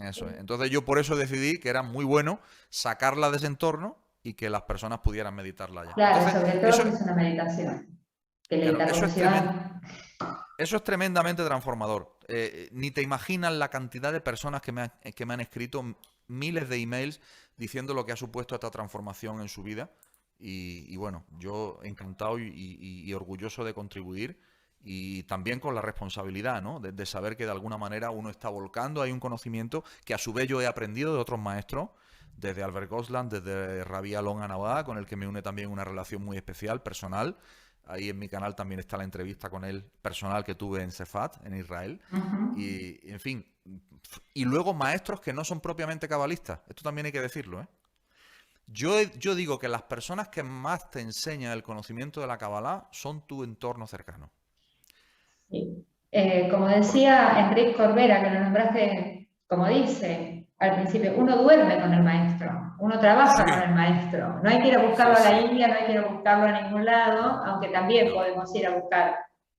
eso es. Entonces yo por eso decidí que era muy bueno sacarla de ese entorno y que las personas pudieran meditarla ya. Claro, Entonces, sobre todo que es una meditación. Que la claro, interrupción... Eso es tremendamente transformador. Ni te imaginas la cantidad de personas que me han escrito miles de emails diciendo lo que ha supuesto esta transformación en su vida. Y bueno, yo encantado y orgulloso de contribuir y también con la responsabilidad, ¿no? De saber que de alguna manera uno está volcando, hay un conocimiento que a su vez yo he aprendido de otros maestros, desde Albert Gosland, desde Rabbi Alon Anabá, con el que me une también una relación muy especial, personal. Ahí en mi canal también está la entrevista con él personal que tuve en Cefat, en Israel. Ujú. Y, en fin, y luego maestros que no son propiamente cabalistas. Esto también hay que decirlo, ¿eh? Yo digo que las personas que más te enseñan el conocimiento de la Kabbalah son tu entorno cercano. Sí. Como decía Enrique Corbera, que lo nombraste, como dice al principio, uno duerme con el maestro, uno trabaja con el Sí, maestro. No hay que ir a buscarlo sí, a la sí. India, no hay que ir a buscarlo a ningún lado, No, aunque también no, podemos ir a buscar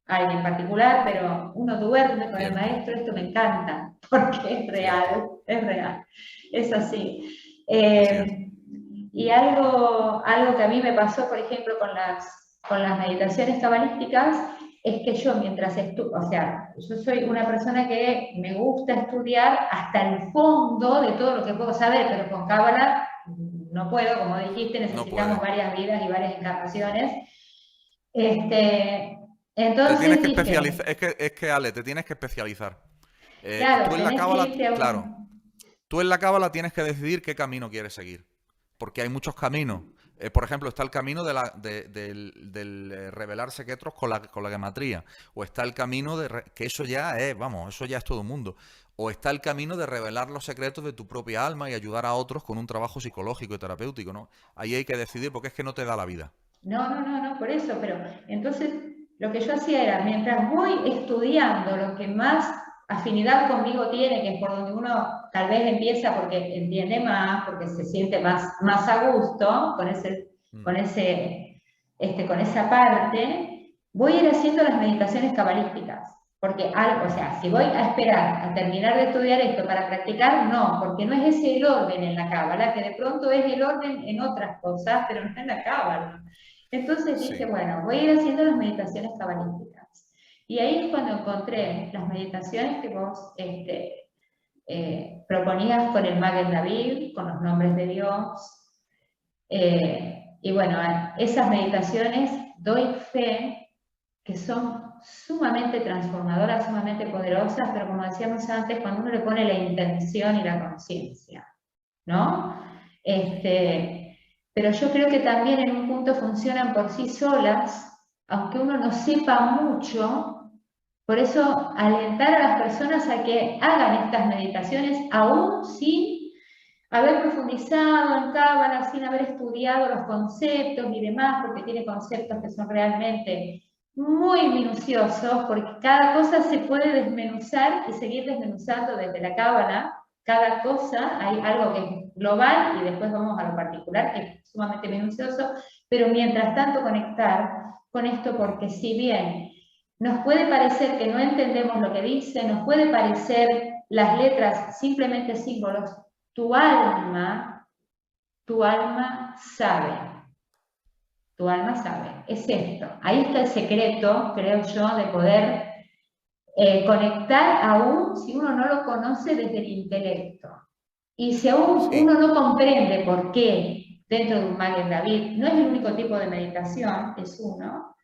a alguien en particular, pero uno duerme con el cierto, maestro, esto me encanta, porque cierto, es real, es así. cierto. Y algo que a mí me pasó, por ejemplo, con las meditaciones cabalísticas, es que yo mientras estudio, o sea, yo soy una persona que me gusta estudiar hasta el fondo de todo lo que puedo saber, pero con Cábala no puedo, como dijiste, No necesitamos puede. varias vidas y varias encarnaciones. Este, Te tienes entonces que dije, especializar. Es que Ale, te tienes que especializar. claro, Tú en la tenés que cábala, irte a claro, un... tú en la cábala tienes que decidir qué camino quieres seguir. Porque hay muchos caminos. Por ejemplo, está el camino del revelar secretos con la gematría. O está el camino que eso ya es, vamos, eso ya es todo el mundo. O está el camino de revelar los secretos de tu propia alma y ayudar a otros con un trabajo psicológico y terapéutico, ¿no? Ahí hay que decidir porque es que no te da la vida. No, por eso, pero entonces lo que yo hacía era, mientras voy estudiando lo que más afinidad conmigo tiene, que es por donde uno tal vez empieza porque entiende más, porque se siente más a gusto Mm. con con esa parte, voy a ir haciendo las meditaciones cabalísticas. Porque algo, o sea, si voy a esperar a terminar de estudiar esto para practicar, no, porque no es ese el orden en la cábala, que de pronto es el orden en otras cosas, pero no en la cábala. Entonces dije, Sí, bueno, voy a ir haciendo las meditaciones cabalísticas. Y ahí es cuando encontré las meditaciones que vos proponías con el Magen David, con los nombres de Dios. Y bueno, esas meditaciones doy fe que son sumamente transformadoras, sumamente poderosas, pero como decíamos antes, cuando uno le pone la intención y la conciencia, ¿no? Pero yo creo que también en un punto funcionan por sí solas, aunque uno no sepa mucho, por eso alentar a las personas a que hagan estas meditaciones aún sin haber profundizado en Cábala, sin haber estudiado los conceptos y demás, porque tiene conceptos que son realmente muy minuciosos, porque cada cosa se puede desmenuzar y seguir desmenuzando desde la Cábala. Cada cosa, hay algo que es global y después vamos a lo particular, que es sumamente minucioso, pero mientras tanto conectar con esto, porque si bien nos puede parecer que no entendemos lo que dice, nos puede parecer las letras simplemente símbolos, tu alma, tu alma sabe, tu alma sabe, es esto. Ahí está el secreto, creo yo, de poder conectar aún si uno no lo conoce desde el intelecto. Y si aún sí, uno no comprende por qué dentro de un Magen David, no es el único tipo de meditación, es uno,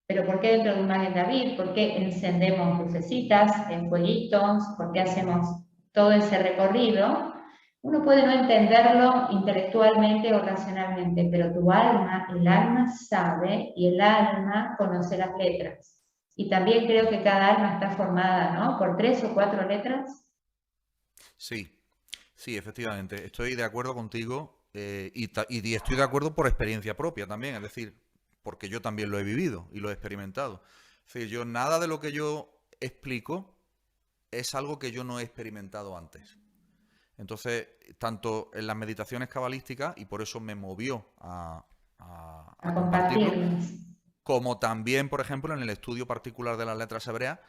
pero por qué dentro de un Magen David, por qué encendemos lucecitas en fueguitos, por qué hacemos todo ese recorrido, uno puede no entenderlo intelectualmente o racionalmente, pero tu alma, el alma sabe y el alma conoce las letras. Y también creo que cada alma está formada, ¿no? Por 3 o 4 letras. sí. Sí, efectivamente, estoy de acuerdo contigo y estoy de acuerdo por experiencia propia también, es decir, porque yo también lo he vivido y lo he experimentado. Es decir, yo nada de lo que yo explico es algo que yo no he experimentado antes. Entonces, tanto en las meditaciones cabalísticas, y por eso me movió A a compartirlo, compartirlas. como también, por ejemplo, en el estudio particular de las letras hebreas,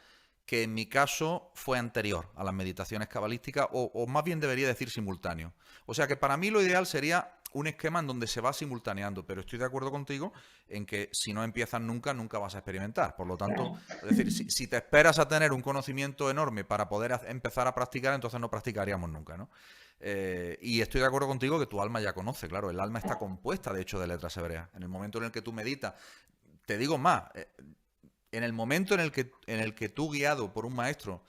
que en mi caso fue anterior a las meditaciones cabalísticas, o más bien debería decir simultáneo. O sea que para mí lo ideal sería un esquema en donde se va simultaneando, pero estoy de acuerdo contigo en que si no empiezas nunca, nunca vas a experimentar. Por lo tanto, Claro. es decir, si te esperas a tener un conocimiento enorme para poder empezar a practicar, entonces no practicaríamos nunca, ¿no? Y estoy de acuerdo contigo que tu alma ya conoce, claro, el alma está compuesta de hecho de letras hebreas. En el momento en el que tú meditas, te digo más, en el momento en el que tú, guiado por un maestro,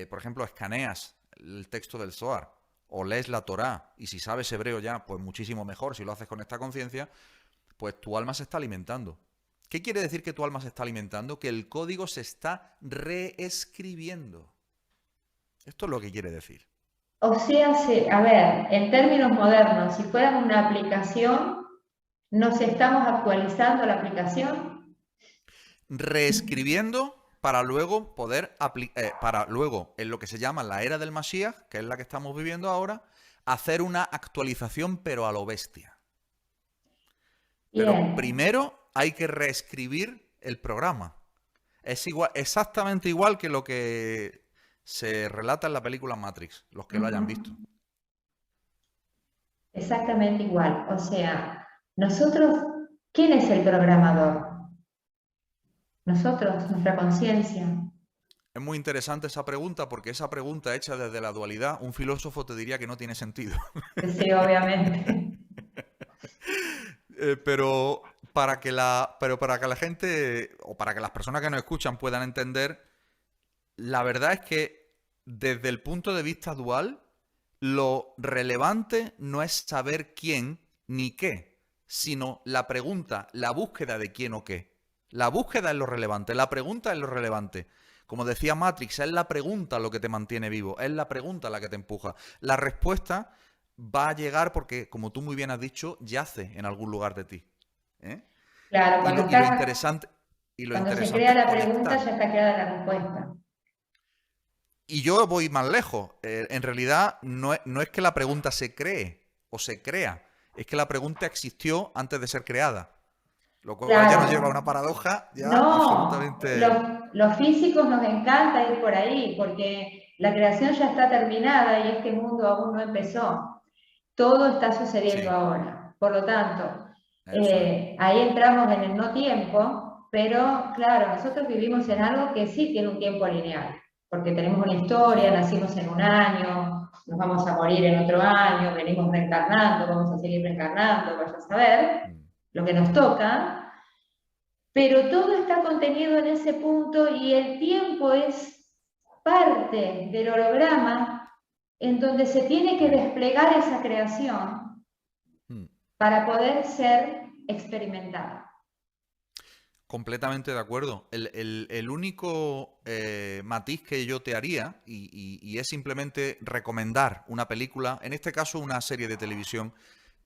por ejemplo, escaneas el texto del Zohar o lees la Torá, y si sabes hebreo ya, pues muchísimo mejor si lo haces con esta conciencia, pues tu alma se está alimentando. ¿Qué quiere decir que tu alma se está alimentando? Que el código se está reescribiendo. Esto es lo que quiere decir. O sea, a ver, en términos modernos, si fuera una aplicación, ¿nos estamos actualizando la aplicación? Reescribiendo para luego poder para luego, en lo que se llama la era del Mashiach, que es la que estamos viviendo ahora, hacer una actualización pero a lo bestia. Pero Bien, primero hay que reescribir el programa. Es igual, exactamente igual que lo que se relata en la película Matrix, los que lo hayan visto. exactamente igual. O sea, nosotros, ¿quién es el programador? Nosotros, nuestra conciencia. Es muy interesante esa pregunta porque esa pregunta hecha desde la dualidad, un filósofo te diría que no tiene sentido. Sí, obviamente. Pero para que la gente o para que las personas que nos escuchan puedan entender, la verdad es que desde el punto de vista dual, lo relevante no es saber quién ni qué, sino la pregunta, la búsqueda de quién o qué. La búsqueda es lo relevante, la pregunta es lo relevante. Como decía Matrix, es la pregunta lo que te mantiene vivo, es la pregunta la que te empuja. La respuesta va a llegar porque, como tú muy bien has dicho, yace en algún lugar de ti. ¿Eh? Claro, Y lo interesante, cuando se es crea la pregunta conectar. ya está creada la respuesta. Y yo voy más lejos. En realidad no es que la pregunta se cree o se crea, es que la pregunta existió antes de ser creada. Lo cual ya nos lleva a Claro, una paradoja ya no, absolutamente... los físicos nos encanta ir por ahí porque la creación ya está terminada y este mundo aún no empezó. Todo está sucediendo Sí, ahora. Por lo tanto, eso es. ahí entramos en el no tiempo, pero claro, nosotros vivimos en algo que sí tiene un tiempo lineal, porque tenemos una historia, Sí. nacimos en un año, nos vamos a morir en otro año, venimos reencarnando, vamos a seguir reencarnando, vaya a saber Mm. lo que nos toca, pero todo está contenido en ese punto y el tiempo es parte del holograma en donde se tiene que Mm. desplegar esa creación Mm. para poder ser experimentada. Completamente de acuerdo. El único matiz que yo te haría, y es simplemente recomendar una película, en este caso una serie de televisión,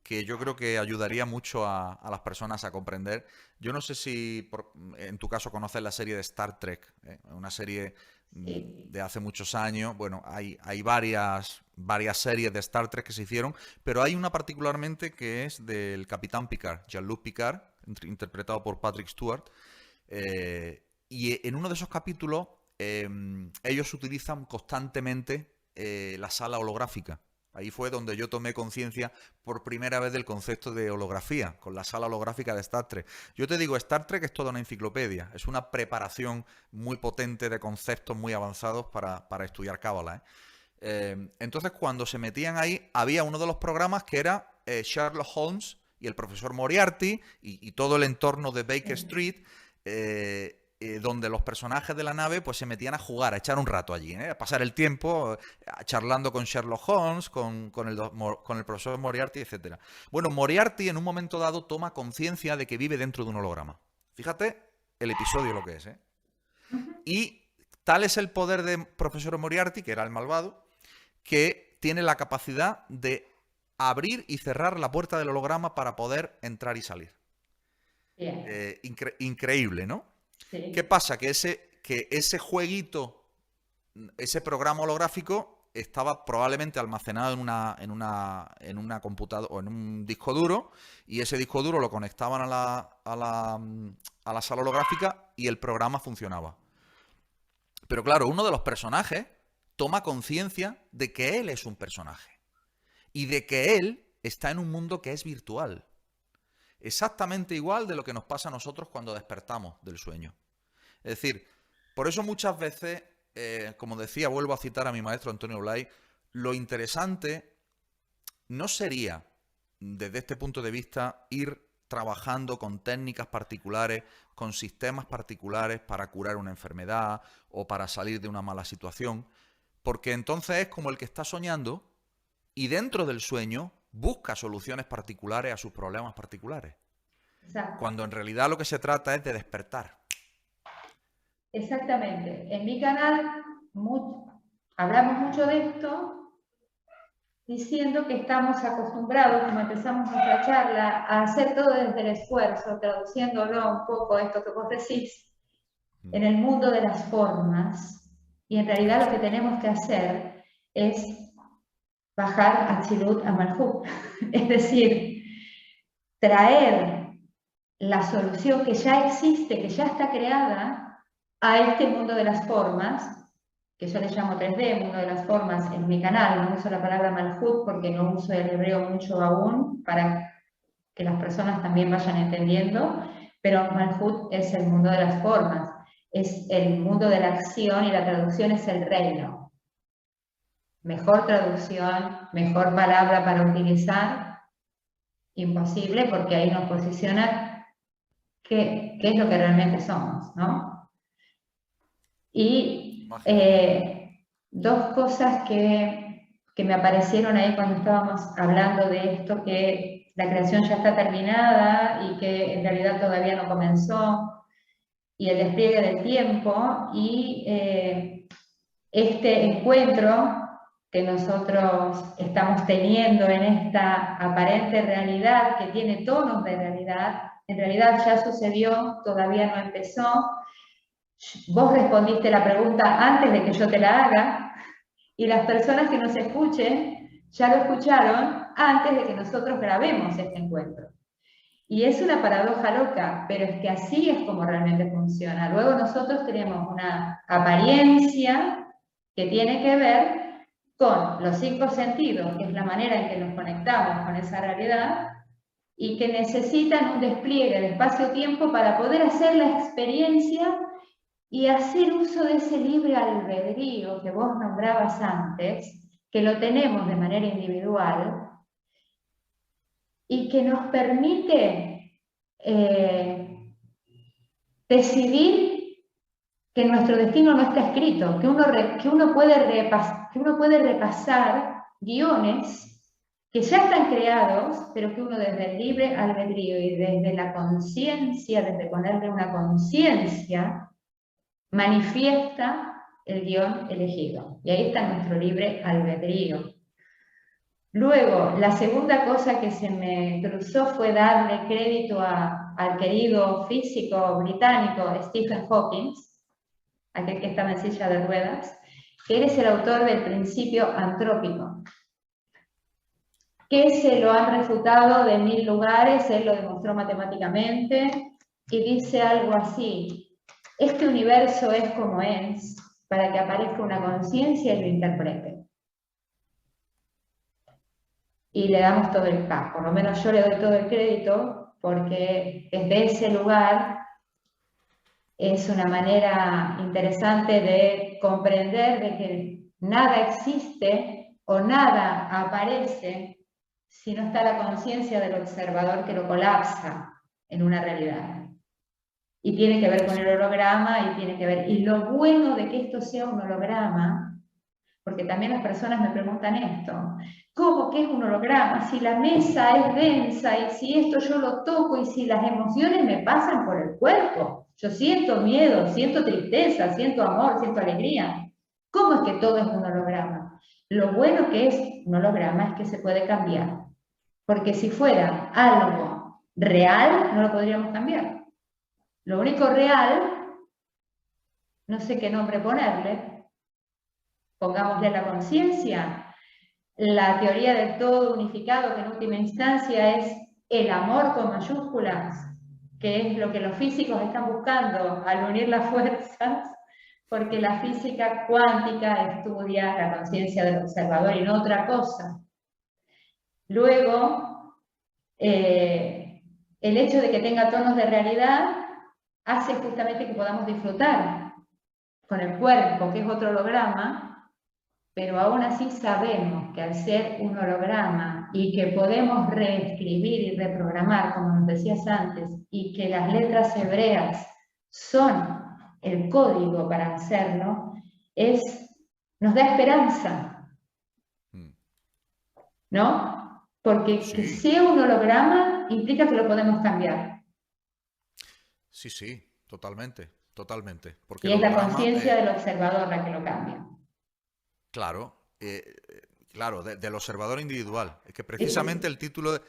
que yo creo que ayudaría mucho a las personas a comprender. Yo no sé si en tu caso conoces la serie de Star Trek, una serie Sí, de hace muchos años. Bueno, hay varias series de Star Trek que se hicieron, pero hay una particularmente que es del Capitán Picard, Jean-Luc Picard, interpretado por Patrick Stewart. Y en uno de esos capítulos ellos utilizan constantemente la sala holográfica. Ahí fue donde yo tomé conciencia por primera vez del concepto de holografía, con la sala holográfica de Star Trek. Yo te digo, Star Trek es toda una enciclopedia, es una preparación muy potente de conceptos muy avanzados para estudiar Cábala. Entonces, cuando se metían ahí, había uno de los programas que era Sherlock Holmes y el profesor Moriarty y todo el entorno de Baker sí. Street, donde los personajes de la nave pues se metían a jugar, a echar un rato allí, a pasar el tiempo charlando con Sherlock Holmes, con el profesor Moriarty, etcétera. Bueno, Moriarty en un momento dado toma conciencia de que vive dentro de un holograma. Fíjate el episodio lo que es, ¿eh? Y tal es el poder de profesor Moriarty, que era el malvado, que tiene la capacidad de abrir y cerrar la puerta del holograma para poder entrar y salir. Bien, Increíble, ¿no? ¿Qué sí, pasa? Que ese jueguito, ese programa holográfico, estaba probablemente almacenado en una computadora o en un disco duro, y ese disco duro lo conectaban a la sala holográfica y el programa funcionaba. Pero claro, uno de los personajes toma conciencia de que él es un personaje y de que él está en un mundo que es virtual. Exactamente igual de lo que nos pasa a nosotros cuando despertamos del sueño. Es decir, por eso muchas veces, como decía, vuelvo a citar a mi maestro Antonio Blay, lo interesante no sería, desde este punto de vista, ir trabajando con técnicas particulares, con sistemas particulares para curar una enfermedad o para salir de una mala situación, porque entonces es como el que está soñando y dentro del sueño busca soluciones particulares a sus problemas particulares. Exacto. Cuando en realidad lo que se trata es de despertar. Exactamente. En mi canal hablamos mucho de esto, diciendo que estamos acostumbrados, como empezamos nuestra charla, a hacer todo desde el esfuerzo, traduciéndolo un poco esto que vos decís, en el mundo de las formas, y en realidad lo que tenemos que hacer es bajar Atzilut a Malhut, es decir, traer la solución que ya existe, que ya está creada, a este mundo de las formas, que yo le llamo 3D, mundo de las formas en mi canal. No uso la palabra Malhut porque no uso el hebreo mucho aún, para que las personas también vayan entendiendo, pero Malhut es el mundo de las formas, es el mundo de la acción, y la traducción es el reino. Mejor traducción, mejor palabra para utilizar, imposible, porque ahí nos posiciona qué es lo que realmente somos, ¿no? Y dos cosas que me aparecieron ahí cuando estábamos hablando de esto, que la creación ya está terminada y que en realidad todavía no comenzó, y el despliegue del tiempo, y este encuentro que nosotros estamos teniendo en esta aparente realidad que tiene tonos de realidad, en realidad ya sucedió, todavía no empezó. Vos respondiste la pregunta antes de que yo te la haga, y las personas que nos escuchen ya lo escucharon antes de que nosotros grabemos este encuentro. Y es una paradoja loca, pero es que así es como realmente funciona. Luego nosotros tenemos una apariencia que tiene que ver con los 5 sentidos, que es la manera en que nos conectamos con esa realidad, y que necesitan un despliegue de espacio-tiempo para poder hacer la experiencia y hacer uso de ese libre albedrío que vos nombrabas antes, que lo tenemos de manera individual, y que nos permite decidir que nuestro destino no está escrito, que uno puede repasar guiones que ya están creados, pero que uno desde el libre albedrío y desde la conciencia, desde ponerle una conciencia, manifiesta el guión elegido. Y ahí está nuestro libre albedrío. Luego, la segunda cosa que se me cruzó fue darle crédito al querido físico británico Stephen Hawking, aquel que estaba en silla de ruedas, que él es el autor del principio antrópico, que se lo han refutado de 1000 lugares, él lo demostró matemáticamente, y dice algo así: este universo es como es para que aparezca una conciencia y lo interprete. Y le damos todo el por lo menos yo le doy todo el crédito, porque desde ese lugar es una manera interesante de comprender de que nada existe o nada aparece si no está la conciencia del observador que lo colapsa en una realidad. Y tiene que ver con el holograma, y tiene que ver... Y lo bueno de que esto sea un holograma, porque también las personas me preguntan esto: ¿cómo que es un holograma? Si la mesa es densa, y si esto yo lo toco, y si las emociones me pasan por el cuerpo, yo siento miedo, siento tristeza, siento amor, siento alegría. ¿Cómo es que todo es un holograma? Lo bueno que es un holograma es que se puede cambiar, porque si fuera algo real, no lo podríamos cambiar. Lo único real, no sé qué nombre ponerle, pongámosle la conciencia, la teoría del todo unificado, que en última instancia es el amor con mayúsculas, que es lo que los físicos están buscando al unir las fuerzas, porque la física cuántica estudia la conciencia del observador y no otra cosa. Luego, el hecho de que tenga tonos de realidad hace justamente que podamos disfrutar con el cuerpo, que es otro holograma, pero aún así sabemos que al ser un holograma y que podemos reescribir y reprogramar, como nos decías antes, y que las letras hebreas son el código para hacerlo, nos da esperanza, ¿no? Porque que Sí, sea un holograma implica que lo podemos cambiar. sí, sí, totalmente, totalmente. Porque Y el es la holograma, conciencia del observador la que lo cambia. claro, claro, del observador individual. Es que Es- precisamente el título,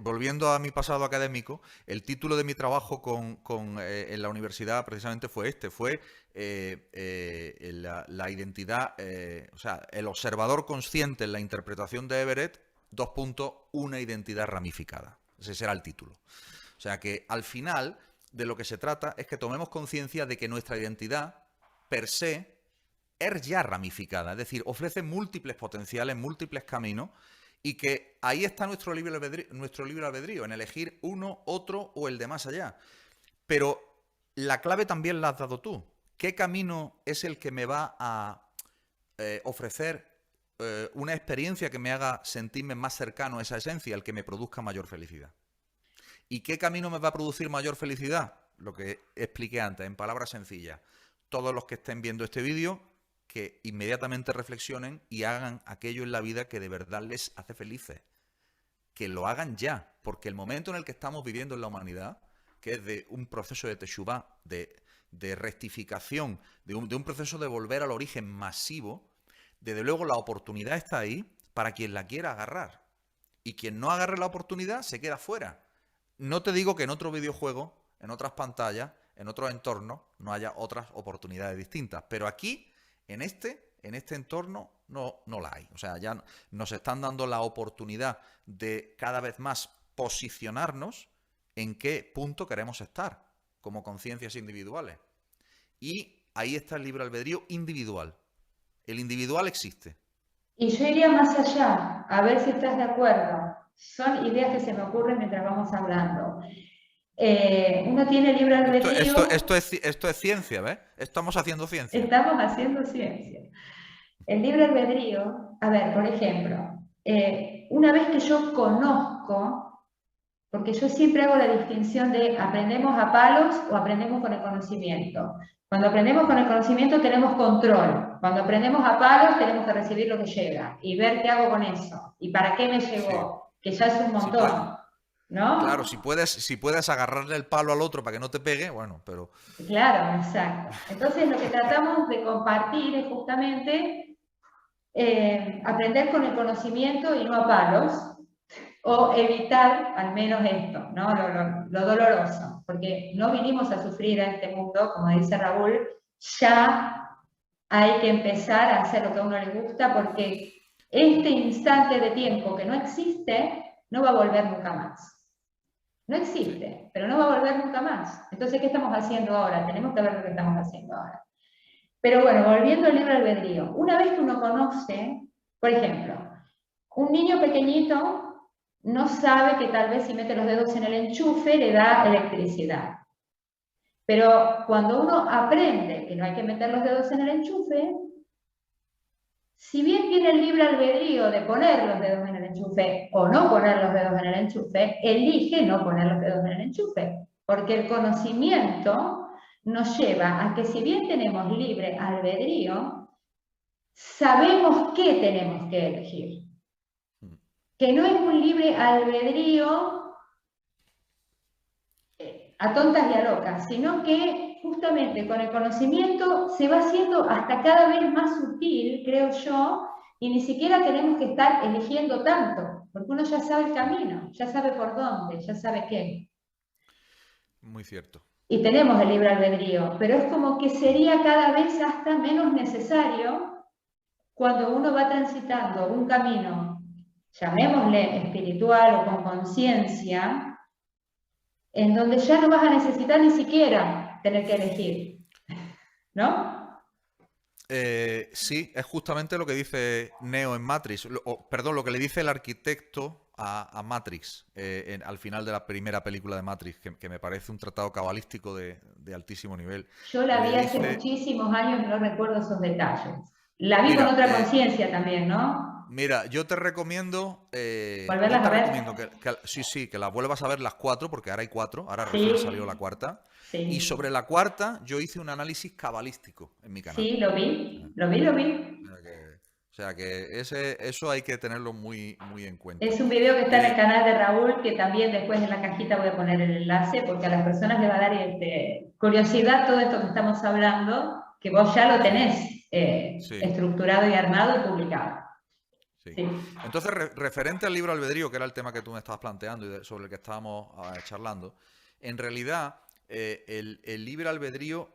volviendo a mi pasado académico, el título de mi trabajo en la universidad precisamente fue la identidad, o sea, el observador consciente en la interpretación de Everett, una identidad ramificada. Ese será el título. O sea que al final de lo que se trata es que tomemos conciencia de que nuestra identidad per se es ya ramificada, es decir, ofrece múltiples potenciales, múltiples caminos y que ahí está nuestro libre albedrío, en elegir uno, otro o el de más allá. Pero la clave también la has dado tú. ¿Qué camino es el que me va a ofrecer una experiencia que me haga sentirme más cercano a esa esencia, el que me produzca mayor felicidad? ¿Y qué camino me va a producir mayor felicidad? Lo que expliqué antes, en palabras sencillas. Todos los que estén viendo este vídeo, que inmediatamente reflexionen y hagan aquello en la vida que de verdad les hace felices. Que lo hagan ya, porque el momento en el que estamos viviendo en la humanidad, que es de un proceso de teshuvá, de rectificación, de un proceso de volver al origen masivo, desde luego la oportunidad está ahí para quien la quiera agarrar. Y quien no agarre la oportunidad se queda fuera. No te digo que en otro videojuego, en otras pantallas, en otros entornos, no haya otras oportunidades distintas. Pero aquí, en este entorno, no la hay. O sea, ya nos están dando la oportunidad de cada vez más posicionarnos en qué punto queremos estar como conciencias individuales. Y ahí está el libre albedrío individual. El individual existe. Y yo iría más allá, a ver si estás de acuerdo. Son ideas que se me ocurren mientras vamos hablando. Uno tiene libre Esto, esto, albedrío, esto, es, esto es ciencia, ¿ves? Estamos haciendo ciencia. estamos haciendo ciencia. El libre albedrío, a ver, por ejemplo, una vez que yo conozco, porque yo siempre hago la distinción de aprendemos a palos o aprendemos con el conocimiento. Cuando aprendemos con el conocimiento tenemos control. Cuando aprendemos a palos tenemos que recibir lo que llega y ver qué hago con eso y para qué me Sí. llegó, que ya es un Si puede, montón, claro, ¿no? si puedes agarrarle el palo al otro para que no te pegue, bueno, pero Claro, exacto. Entonces lo que tratamos de compartir es justamente aprender con el conocimiento y no a palos, o evitar al menos esto, ¿no? Lo doloroso, porque no vinimos a sufrir a este mundo, como dice Raúl, ya hay que empezar a hacer lo que a uno le gusta, porque este instante de tiempo que no existe, no va a volver nunca más. No sí. existe, pero no va a volver nunca más. Entonces, ¿qué estamos haciendo ahora? Tenemos que ver lo que estamos haciendo ahora. Pero bueno, volviendo al libre albedrío, una vez que uno conoce, por ejemplo, un niño pequeñito no sabe que tal vez si mete los dedos en el enchufe le da electricidad. Pero cuando uno aprende que no hay que meter los dedos en el enchufe, si bien tiene el libre albedrío de poner los dedos en el enchufe o no poner los dedos en el enchufe, elige no poner los dedos en el enchufe, porque el conocimiento nos lleva a que si bien tenemos libre albedrío, sabemos qué tenemos que elegir. Que no es un libre albedrío a tontas y a locas, sino que justamente con el conocimiento se va haciendo hasta cada vez más sutil, creo yo, y ni siquiera tenemos que estar eligiendo tanto, porque uno ya sabe el camino, ya sabe por dónde, ya sabe qué. Muy cierto. Y tenemos el libre albedrío, pero es como que sería cada vez hasta menos necesario cuando uno va transitando un camino, llamémosle espiritual o con conciencia, en donde ya no vas a necesitar ni siquiera tener que elegir, ¿no? Sí, es justamente lo que dice Neo en Matrix, perdón, lo que le dice el arquitecto a Matrix al final de la primera película de Matrix, que me parece un tratado cabalístico de altísimo nivel. Yo la Le vi hace dice, muchísimos años y no recuerdo esos detalles. La vi con mira, otra conciencia también, ¿no? mira, yo te recomiendo, Volverlas a ver. sí, sí, que las vuelvas a ver las cuatro, porque ahora hay cuatro, ahora recién salió la Sí, cuarta. Y sí, sobre la cuarta, yo hice un análisis cabalístico en mi canal. sí, lo vi, lo vi, lo vi. O sea que eso hay que tenerlo muy, muy en cuenta. Es un video que está en el Eh, canal de Raúl, que también después en la cajita voy a poner el enlace, porque a las personas les va a dar curiosidad todo esto que estamos hablando, que vos ya lo sí, tenés sí, estructurado y armado y publicado. sí. Sí, Entonces, referente al libro albedrío, que era el tema que tú me estabas planteando y sobre el que estábamos charlando, en realidad el libre albedrío,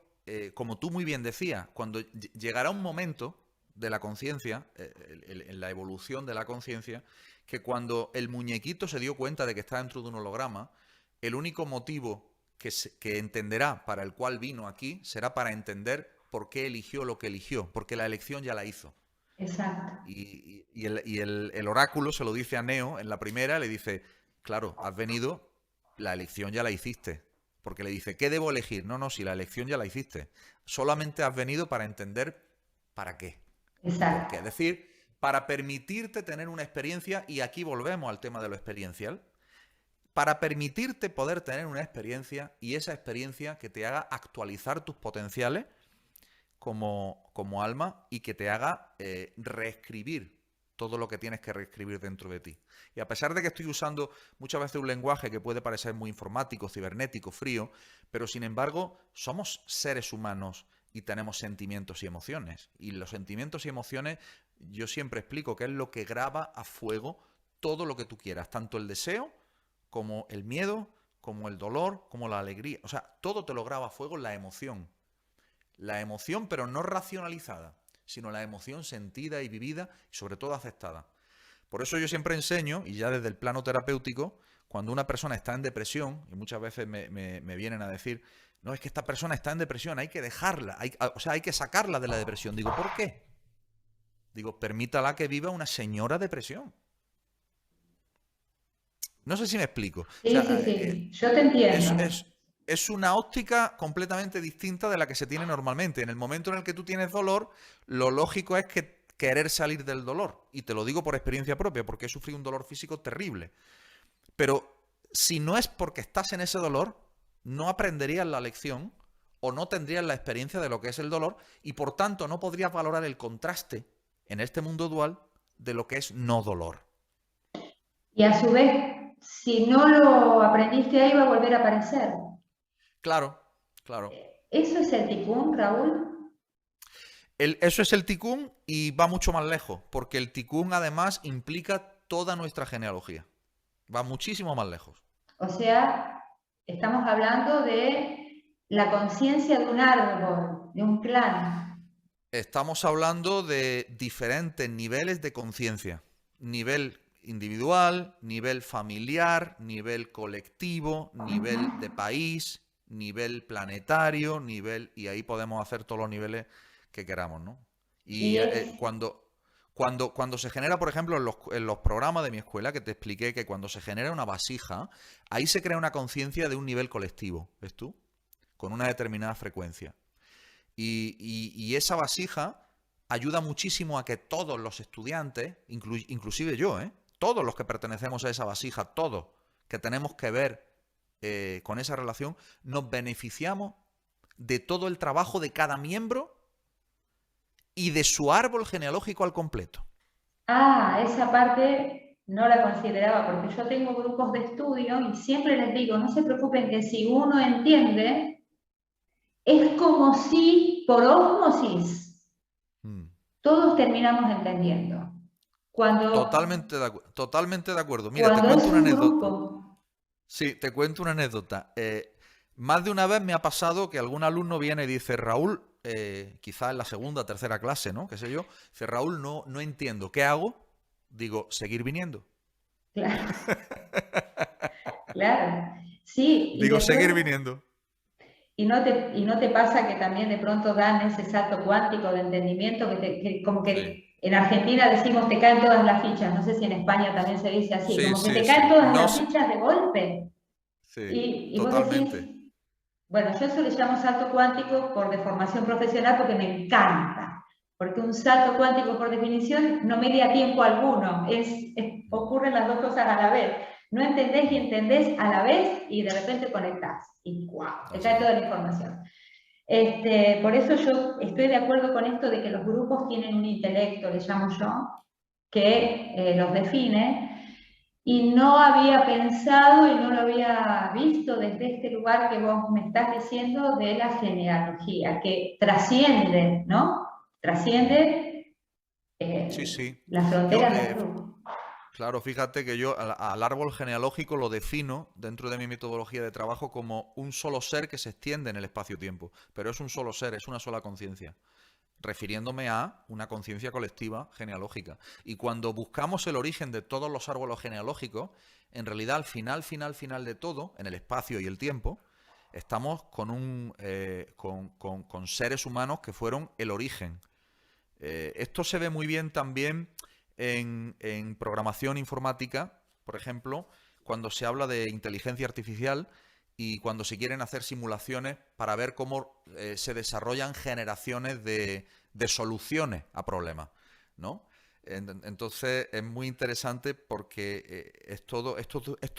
como tú muy bien decías, cuando llegará un momento de la conciencia, en la evolución de la conciencia, que cuando el muñequito se dio cuenta de que está dentro de un holograma, el único motivo que entenderá para el cual vino aquí será para entender por qué eligió lo que eligió, porque la elección ya la hizo. exacto, Y el oráculo se lo dice a Neo en la primera, le dice, claro, has venido, la elección ya la hiciste. Porque le dice, ¿qué debo elegir? No, no, si la elección ya la hiciste. Solamente has venido para entender para qué y por qué. exacto, Es decir, para permitirte tener una experiencia, y aquí volvemos al tema de lo experiencial, para permitirte poder tener una experiencia y esa experiencia que te haga actualizar tus potenciales como alma y que te haga reescribir todo lo que tienes que reescribir dentro de ti. Y a pesar de que estoy usando muchas veces un lenguaje que puede parecer muy informático, cibernético, frío, pero sin embargo somos seres humanos y tenemos sentimientos y emociones. Y los sentimientos y emociones, yo siempre explico que es lo que graba a fuego todo lo que tú quieras, tanto el deseo como el miedo, como el dolor, como la alegría. O sea, todo te lo graba a fuego la emoción. La emoción, pero no racionalizada, sino la emoción sentida y vivida y sobre todo aceptada. Por eso yo siempre enseño, y ya desde el plano terapéutico, cuando una persona está en depresión, y muchas veces me vienen a decir, no, es que esta persona está en depresión, hay que dejarla, o sea, hay que sacarla de la depresión. Digo, ¿por qué? Digo, permítala que viva una señora depresión. No sé si me explico. O sí, sea, sí, sí, yo te es, entiendo. es, es una óptica completamente distinta de la que se tiene normalmente. En el momento en el que tú tienes dolor, lo lógico es que querer salir del dolor. Y te lo digo por experiencia propia, porque he sufrido un dolor físico terrible. Pero si no es porque estás en ese dolor, no aprenderías la lección o no tendrías la experiencia de lo que es el dolor y por tanto no podrías valorar el contraste en este mundo dual de lo que es no dolor. Y a su vez, si no lo aprendiste ahí, va a volver a aparecer. Claro, claro. ¿Eso es el ticún, Raúl? Eso es el Tikkun y va mucho más lejos, porque el Tikkun además implica toda nuestra genealogía. Va muchísimo más lejos. O sea, estamos hablando de la conciencia de un árbol, de un clan. Estamos hablando de diferentes niveles de conciencia. Nivel individual, nivel familiar, nivel colectivo, nivel de país, nivel planetario, nivel... Y ahí podemos hacer todos los niveles que queramos, ¿no? Y Y es, cuando se genera, por ejemplo, en los programas de mi escuela, que te expliqué que cuando se genera una vasija, ahí se crea una conciencia de un nivel colectivo, ¿ves tú? Con una determinada frecuencia. Y esa vasija ayuda muchísimo a que todos los estudiantes, inclusive yo, todos los que pertenecemos a esa vasija, todos que tenemos que ver con esa relación, nos beneficiamos de todo el trabajo de cada miembro y de su árbol genealógico al completo. esa parte no la consideraba porque yo tengo grupos de estudio y siempre les digo, no se preocupen que si uno entiende, es como si por ósmosis Mm. todos terminamos entendiendo. Cuando, Totalmente de acuerdo. Mira, te cuando es cuento una un anécdota. grupo, Sí, te cuento una anécdota. Más de una vez me ha pasado que algún alumno viene y dice, Raúl, quizás en la segunda, tercera clase, ¿no? ¿Qué sé yo? Dice, Raúl, no entiendo. ¿Qué hago? Digo, seguir viniendo. claro, claro, sí, y Digo, después, seguir viniendo. y no te pasa que también de pronto dan ese salto cuántico de entendimiento que como Sí, que en Argentina decimos te caen todas las fichas, no sé si en España también se dice así, Sí, como que sí, te caen sí. todas No las sé. fichas de golpe. Sí, Y vos totalmente. decís, bueno, yo eso le llamo salto cuántico por deformación profesional porque me encanta, porque un salto cuántico por definición no media tiempo alguno, ocurren las dos cosas a la vez. No entendés y entendés a la vez y de repente conectás y ¡guau! Te Así cae es. toda la información. Por eso yo estoy de acuerdo con esto de que los grupos tienen un intelecto, le llamo yo, que los define, y no había pensado y no lo había visto desde este lugar que vos me estás diciendo de la genealogía, que trasciende, ¿no? Trasciende Sí, sí. las Yo, fronteras del grupo. claro, fíjate que yo al árbol genealógico lo defino dentro de mi metodología de trabajo como un solo ser que se extiende en el espacio-tiempo, pero es un solo ser, es una sola conciencia, refiriéndome a una conciencia colectiva genealógica. Y cuando buscamos el origen de todos los árboles genealógicos, en realidad al final de todo, en el espacio y el tiempo, estamos con seres humanos que fueron el origen. Esto se ve muy bien también en programación informática, por ejemplo, cuando se habla de inteligencia artificial y cuando se quieren hacer simulaciones para ver cómo se desarrollan generaciones de soluciones a problemas, ¿no? Entonces es muy interesante porque es todo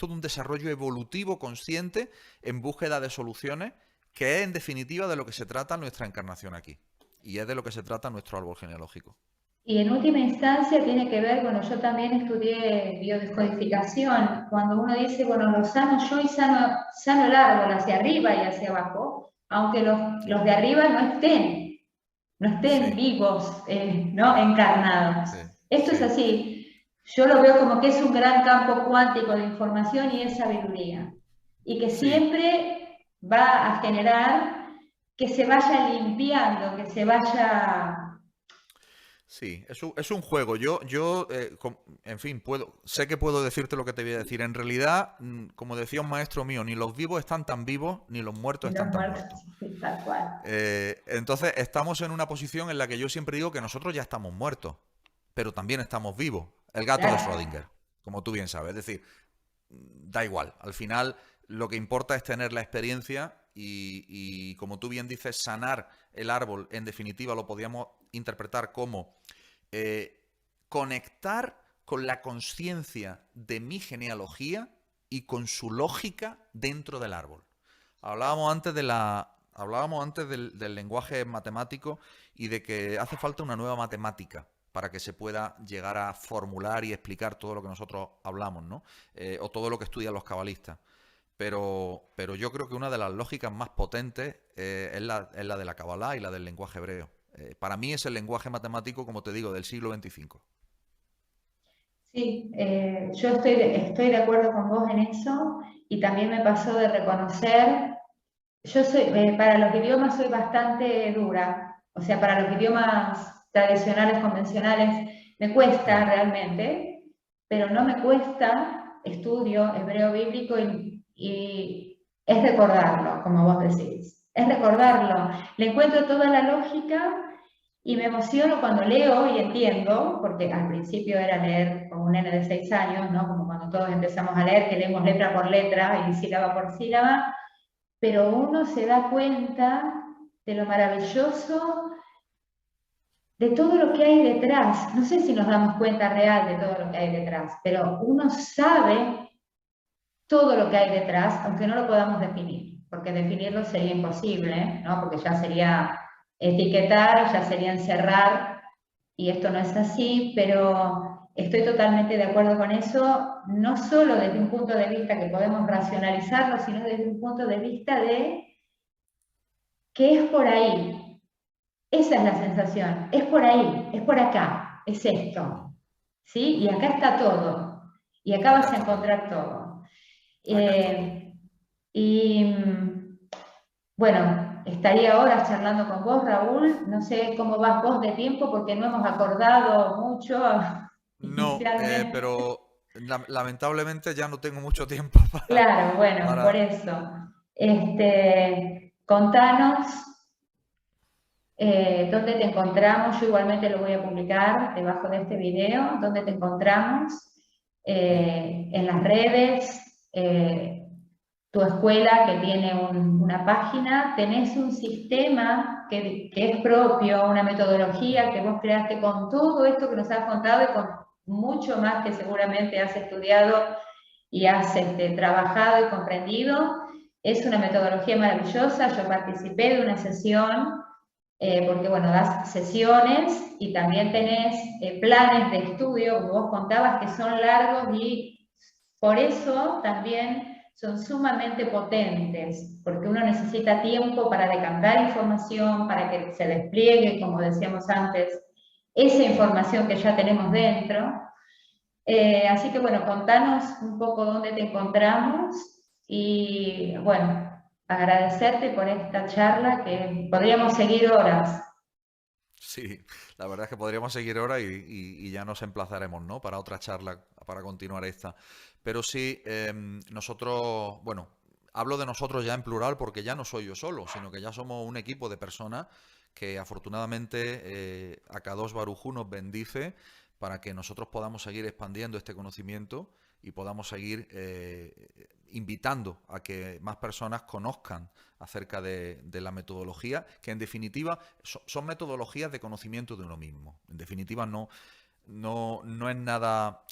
un desarrollo evolutivo consciente en búsqueda de soluciones, que es en definitiva de lo que se trata nuestra encarnación aquí. Y es de lo que se trata nuestro árbol genealógico. Y en última instancia tiene que ver, bueno, yo también estudié biodescodificación, cuando uno dice, bueno, lo sano yo y sano el árbol hacia arriba y hacia abajo, aunque los de arriba no estén Sí, vivos, ¿no? Encarnados. sí, Esto es sí, así. Yo lo veo como que es un gran campo cuántico de información y es sabiduría. Y que sí, siempre va a generar que se vaya limpiando, que se vaya... sí. Es un juego. En fin, sé que puedo decirte lo que te voy a decir. En realidad, como decía un maestro mío, ni los vivos están tan vivos, ni los muertos Y los están tan muertos, muertos. sí, tal cual. Entonces, estamos en una posición en la que yo siempre digo que nosotros ya estamos muertos, pero también estamos vivos. El gato de Claro. Schrödinger, como tú bien sabes. Es decir, da igual. Al final, lo que importa es tener la experiencia y, como tú bien dices, sanar el árbol, en definitiva, lo podíamos interpretar como eh, conectar con la conciencia de mi genealogía y con su lógica dentro del árbol. Hablábamos antes del lenguaje matemático y de que hace falta una nueva matemática para que se pueda llegar a formular y explicar todo lo que nosotros hablamos, ¿no? O todo lo que estudian los cabalistas. Pero yo creo que una de las lógicas más potentes es la de la Kabbalah y la del lenguaje hebreo. Para mí es el lenguaje matemático, como te digo, del siglo XXV. Sí, yo estoy de acuerdo con vos en eso y también me pasó de reconocer, yo soy, para los idiomas soy bastante dura, o sea, para los idiomas tradicionales, convencionales, me cuesta Mm. realmente, pero no me cuesta, estudio hebreo bíblico y es recordarlo, como vos decís, es Sí. recordarlo, le encuentro toda la lógica. Y me emociono cuando leo y entiendo, porque al principio era leer como un nene de 6 años, ¿no? Como cuando todos empezamos a leer, que leemos letra por letra y sílaba por sílaba, pero uno se da cuenta de lo maravilloso de todo lo que hay detrás. No sé si nos damos cuenta real de todo lo que hay detrás, pero uno sabe todo lo que hay detrás, aunque no lo podamos definir, porque definirlo sería imposible, ¿no? Porque ya sería etiquetar, ya sería encerrar, y esto no es así, pero estoy totalmente de acuerdo con eso, no solo desde un punto de vista que podemos racionalizarlo, sino desde un punto de vista de que es por ahí. Esa es la sensación, es por ahí, es por acá, es Mm. esto. ¿Sí? Y acá está todo. Y acá Acá vas a está todo. encontrar todo. Acá está todo. Y bueno, estaría horas charlando con vos, Raúl. No sé cómo vas vos de tiempo porque no hemos acordado mucho No, inicialmente. pero lamentablemente ya no tengo mucho tiempo Claro, bueno, por para... eso. Contanos dónde te encontramos. Yo igualmente lo voy a publicar debajo de este video, dónde te encontramos, en las redes, tu escuela que tiene una página, tenés un sistema que es propio, una metodología que vos creaste con todo esto que nos has contado y con mucho más que seguramente has estudiado y has trabajado y comprendido. Es una metodología maravillosa. Yo participé de una sesión, porque bueno, das sesiones y también tenés planes de estudio, como vos contabas, que son largos y por eso también son sumamente potentes, porque uno necesita tiempo para decantar información, para que se despliegue, como decíamos antes, esa información que ya tenemos dentro. Así que bueno, contanos un poco dónde te encontramos y bueno, agradecerte por esta charla que podríamos seguir horas. Sí, la verdad es que podríamos seguir ahora y ya nos emplazaremos, ¿no? Para otra charla, para continuar esta. Pero sí, nosotros, bueno, hablo de nosotros ya en plural porque ya no soy yo solo, sino que ya somos un equipo de personas que afortunadamente Akadosh Baruj Hu nos bendice para que nosotros podamos seguir expandiendo este conocimiento y podamos seguir invitando a que más personas conozcan acerca de la metodología, que en definitiva son metodologías de conocimiento de uno mismo. En definitiva, no es nada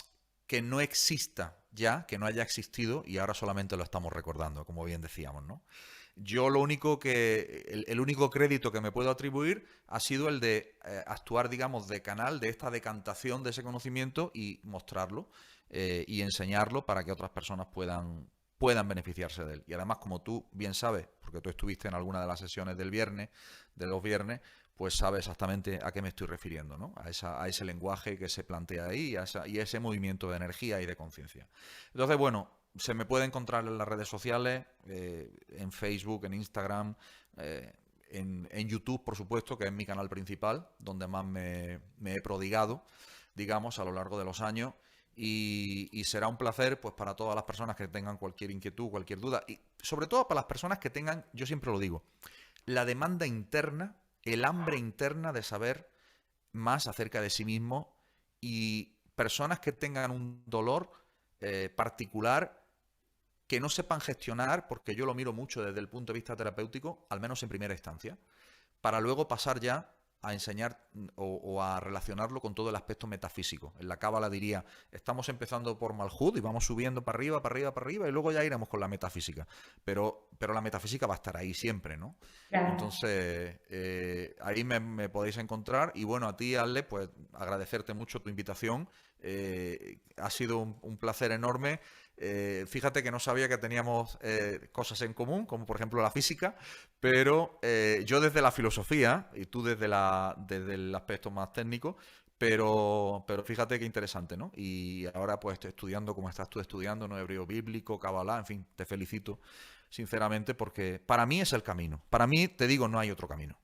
que no exista ya, que no haya existido y ahora solamente lo estamos recordando, como bien decíamos, ¿no? Yo lo único el único crédito que me puedo atribuir ha sido el de actuar, digamos, de canal de esta decantación de ese conocimiento y mostrarlo y enseñarlo para que otras personas puedan beneficiarse de él. Y además, como tú bien sabes, porque tú estuviste en alguna de las sesiones del viernes, de los viernes, pues sabes exactamente a qué me estoy refiriendo, ¿no? A ese lenguaje que se plantea ahí y ese movimiento de energía y de conciencia. Entonces, bueno, se me puede encontrar en las redes sociales, en Facebook, en Instagram, en YouTube, por supuesto, que es mi canal principal, donde más me he prodigado, digamos, a lo largo de los años. Y será un placer, pues, para todas las personas que tengan cualquier inquietud, cualquier duda, y sobre todo para las personas que tengan, yo siempre lo digo, la demanda interna, el hambre interna de saber más acerca de sí mismo y personas que tengan un dolor particular que no sepan gestionar, porque yo lo miro mucho desde el punto de vista terapéutico, al menos en primera instancia, para luego pasar ya a enseñar o a relacionarlo con todo el aspecto metafísico. En la Cábala diría, estamos empezando por Malhut y vamos subiendo para arriba, para arriba, para arriba, y luego ya iremos con la metafísica. Pero la metafísica va a estar ahí siempre, ¿no? Claro. Entonces, ahí me podéis encontrar. Y bueno, a ti, Ale, pues agradecerte mucho tu invitación. Ha sido un placer enorme. Fíjate que no sabía que teníamos cosas en común, como por ejemplo la física, pero yo desde la filosofía y tú desde el aspecto más técnico, pero fíjate qué interesante, ¿no? Y ahora pues estoy estudiando como estás tú estudiando, ¿no? Hebreo bíblico, Kabbalah, en fin, te felicito sinceramente porque para mí es el camino. Para mí, te digo, no hay otro camino.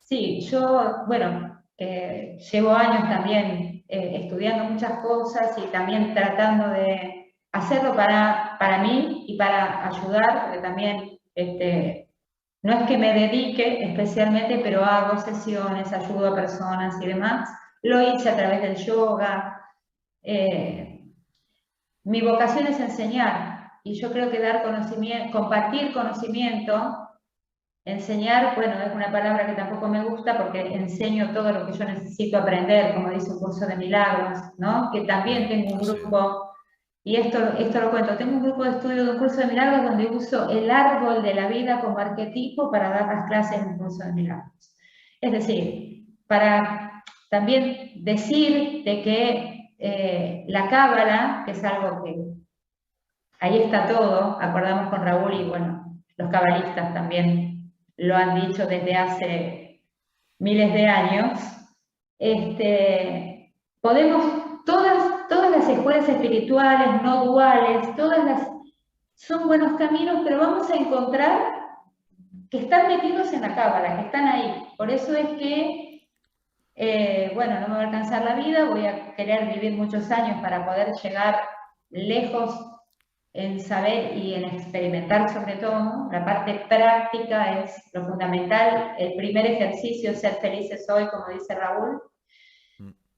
Sí, yo, bueno, llevo años también estudiando muchas cosas y también tratando de hacerlo para mí y para ayudar, porque también no es que me dedique especialmente, pero hago sesiones, ayudo a personas y demás. Lo hice a través del yoga. eh, Mi vocación es enseñar y yo creo que dar conocimiento, compartir conocimiento. Enseñar, bueno, es una palabra que tampoco me gusta porque enseño todo lo que yo necesito aprender, como dice un curso de milagros, ¿no? Que también tengo un Así es. grupo, y esto lo cuento, tengo un grupo de estudio de un curso de milagros donde uso el árbol de la vida como arquetipo para dar las clases en un curso de milagros. Es decir, para también decir de que la cábala, que es algo que ahí está todo, acordamos con Raúl y bueno, los cabalistas también lo han dicho desde hace miles de años. Podemos, todas las escuelas espirituales, no duales, son buenos caminos, pero vamos a encontrar que están metidos en la cábala, que están ahí. Por eso es que, bueno, no me va a alcanzar la vida, voy a querer vivir muchos años para poder llegar lejos en saber y en experimentar sobre todo. La parte práctica es lo fundamental. El primer ejercicio es ser felices hoy, como dice Raúl.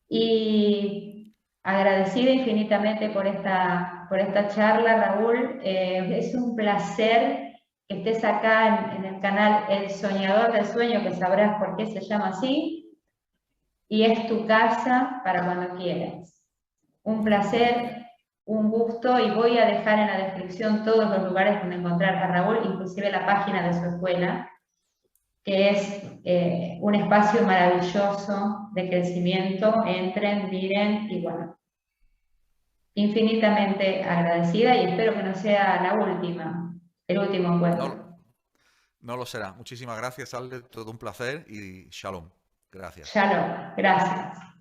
Y agradecida infinitamente por esta charla, Raúl. Es un placer que estés acá en el canal El Soñador del Sueño, que sabrás por qué se llama así, y es tu casa para cuando quieras. Un placer, un gusto, y voy a dejar en la descripción todos los lugares donde encontrar a Raúl, inclusive la página de su escuela, que es un espacio maravilloso de crecimiento. Entren, miren, y bueno, infinitamente agradecida, y espero que no sea el último encuentro. No, no lo será. Muchísimas gracias, Ale. Todo un placer y shalom. Gracias. Shalom, gracias.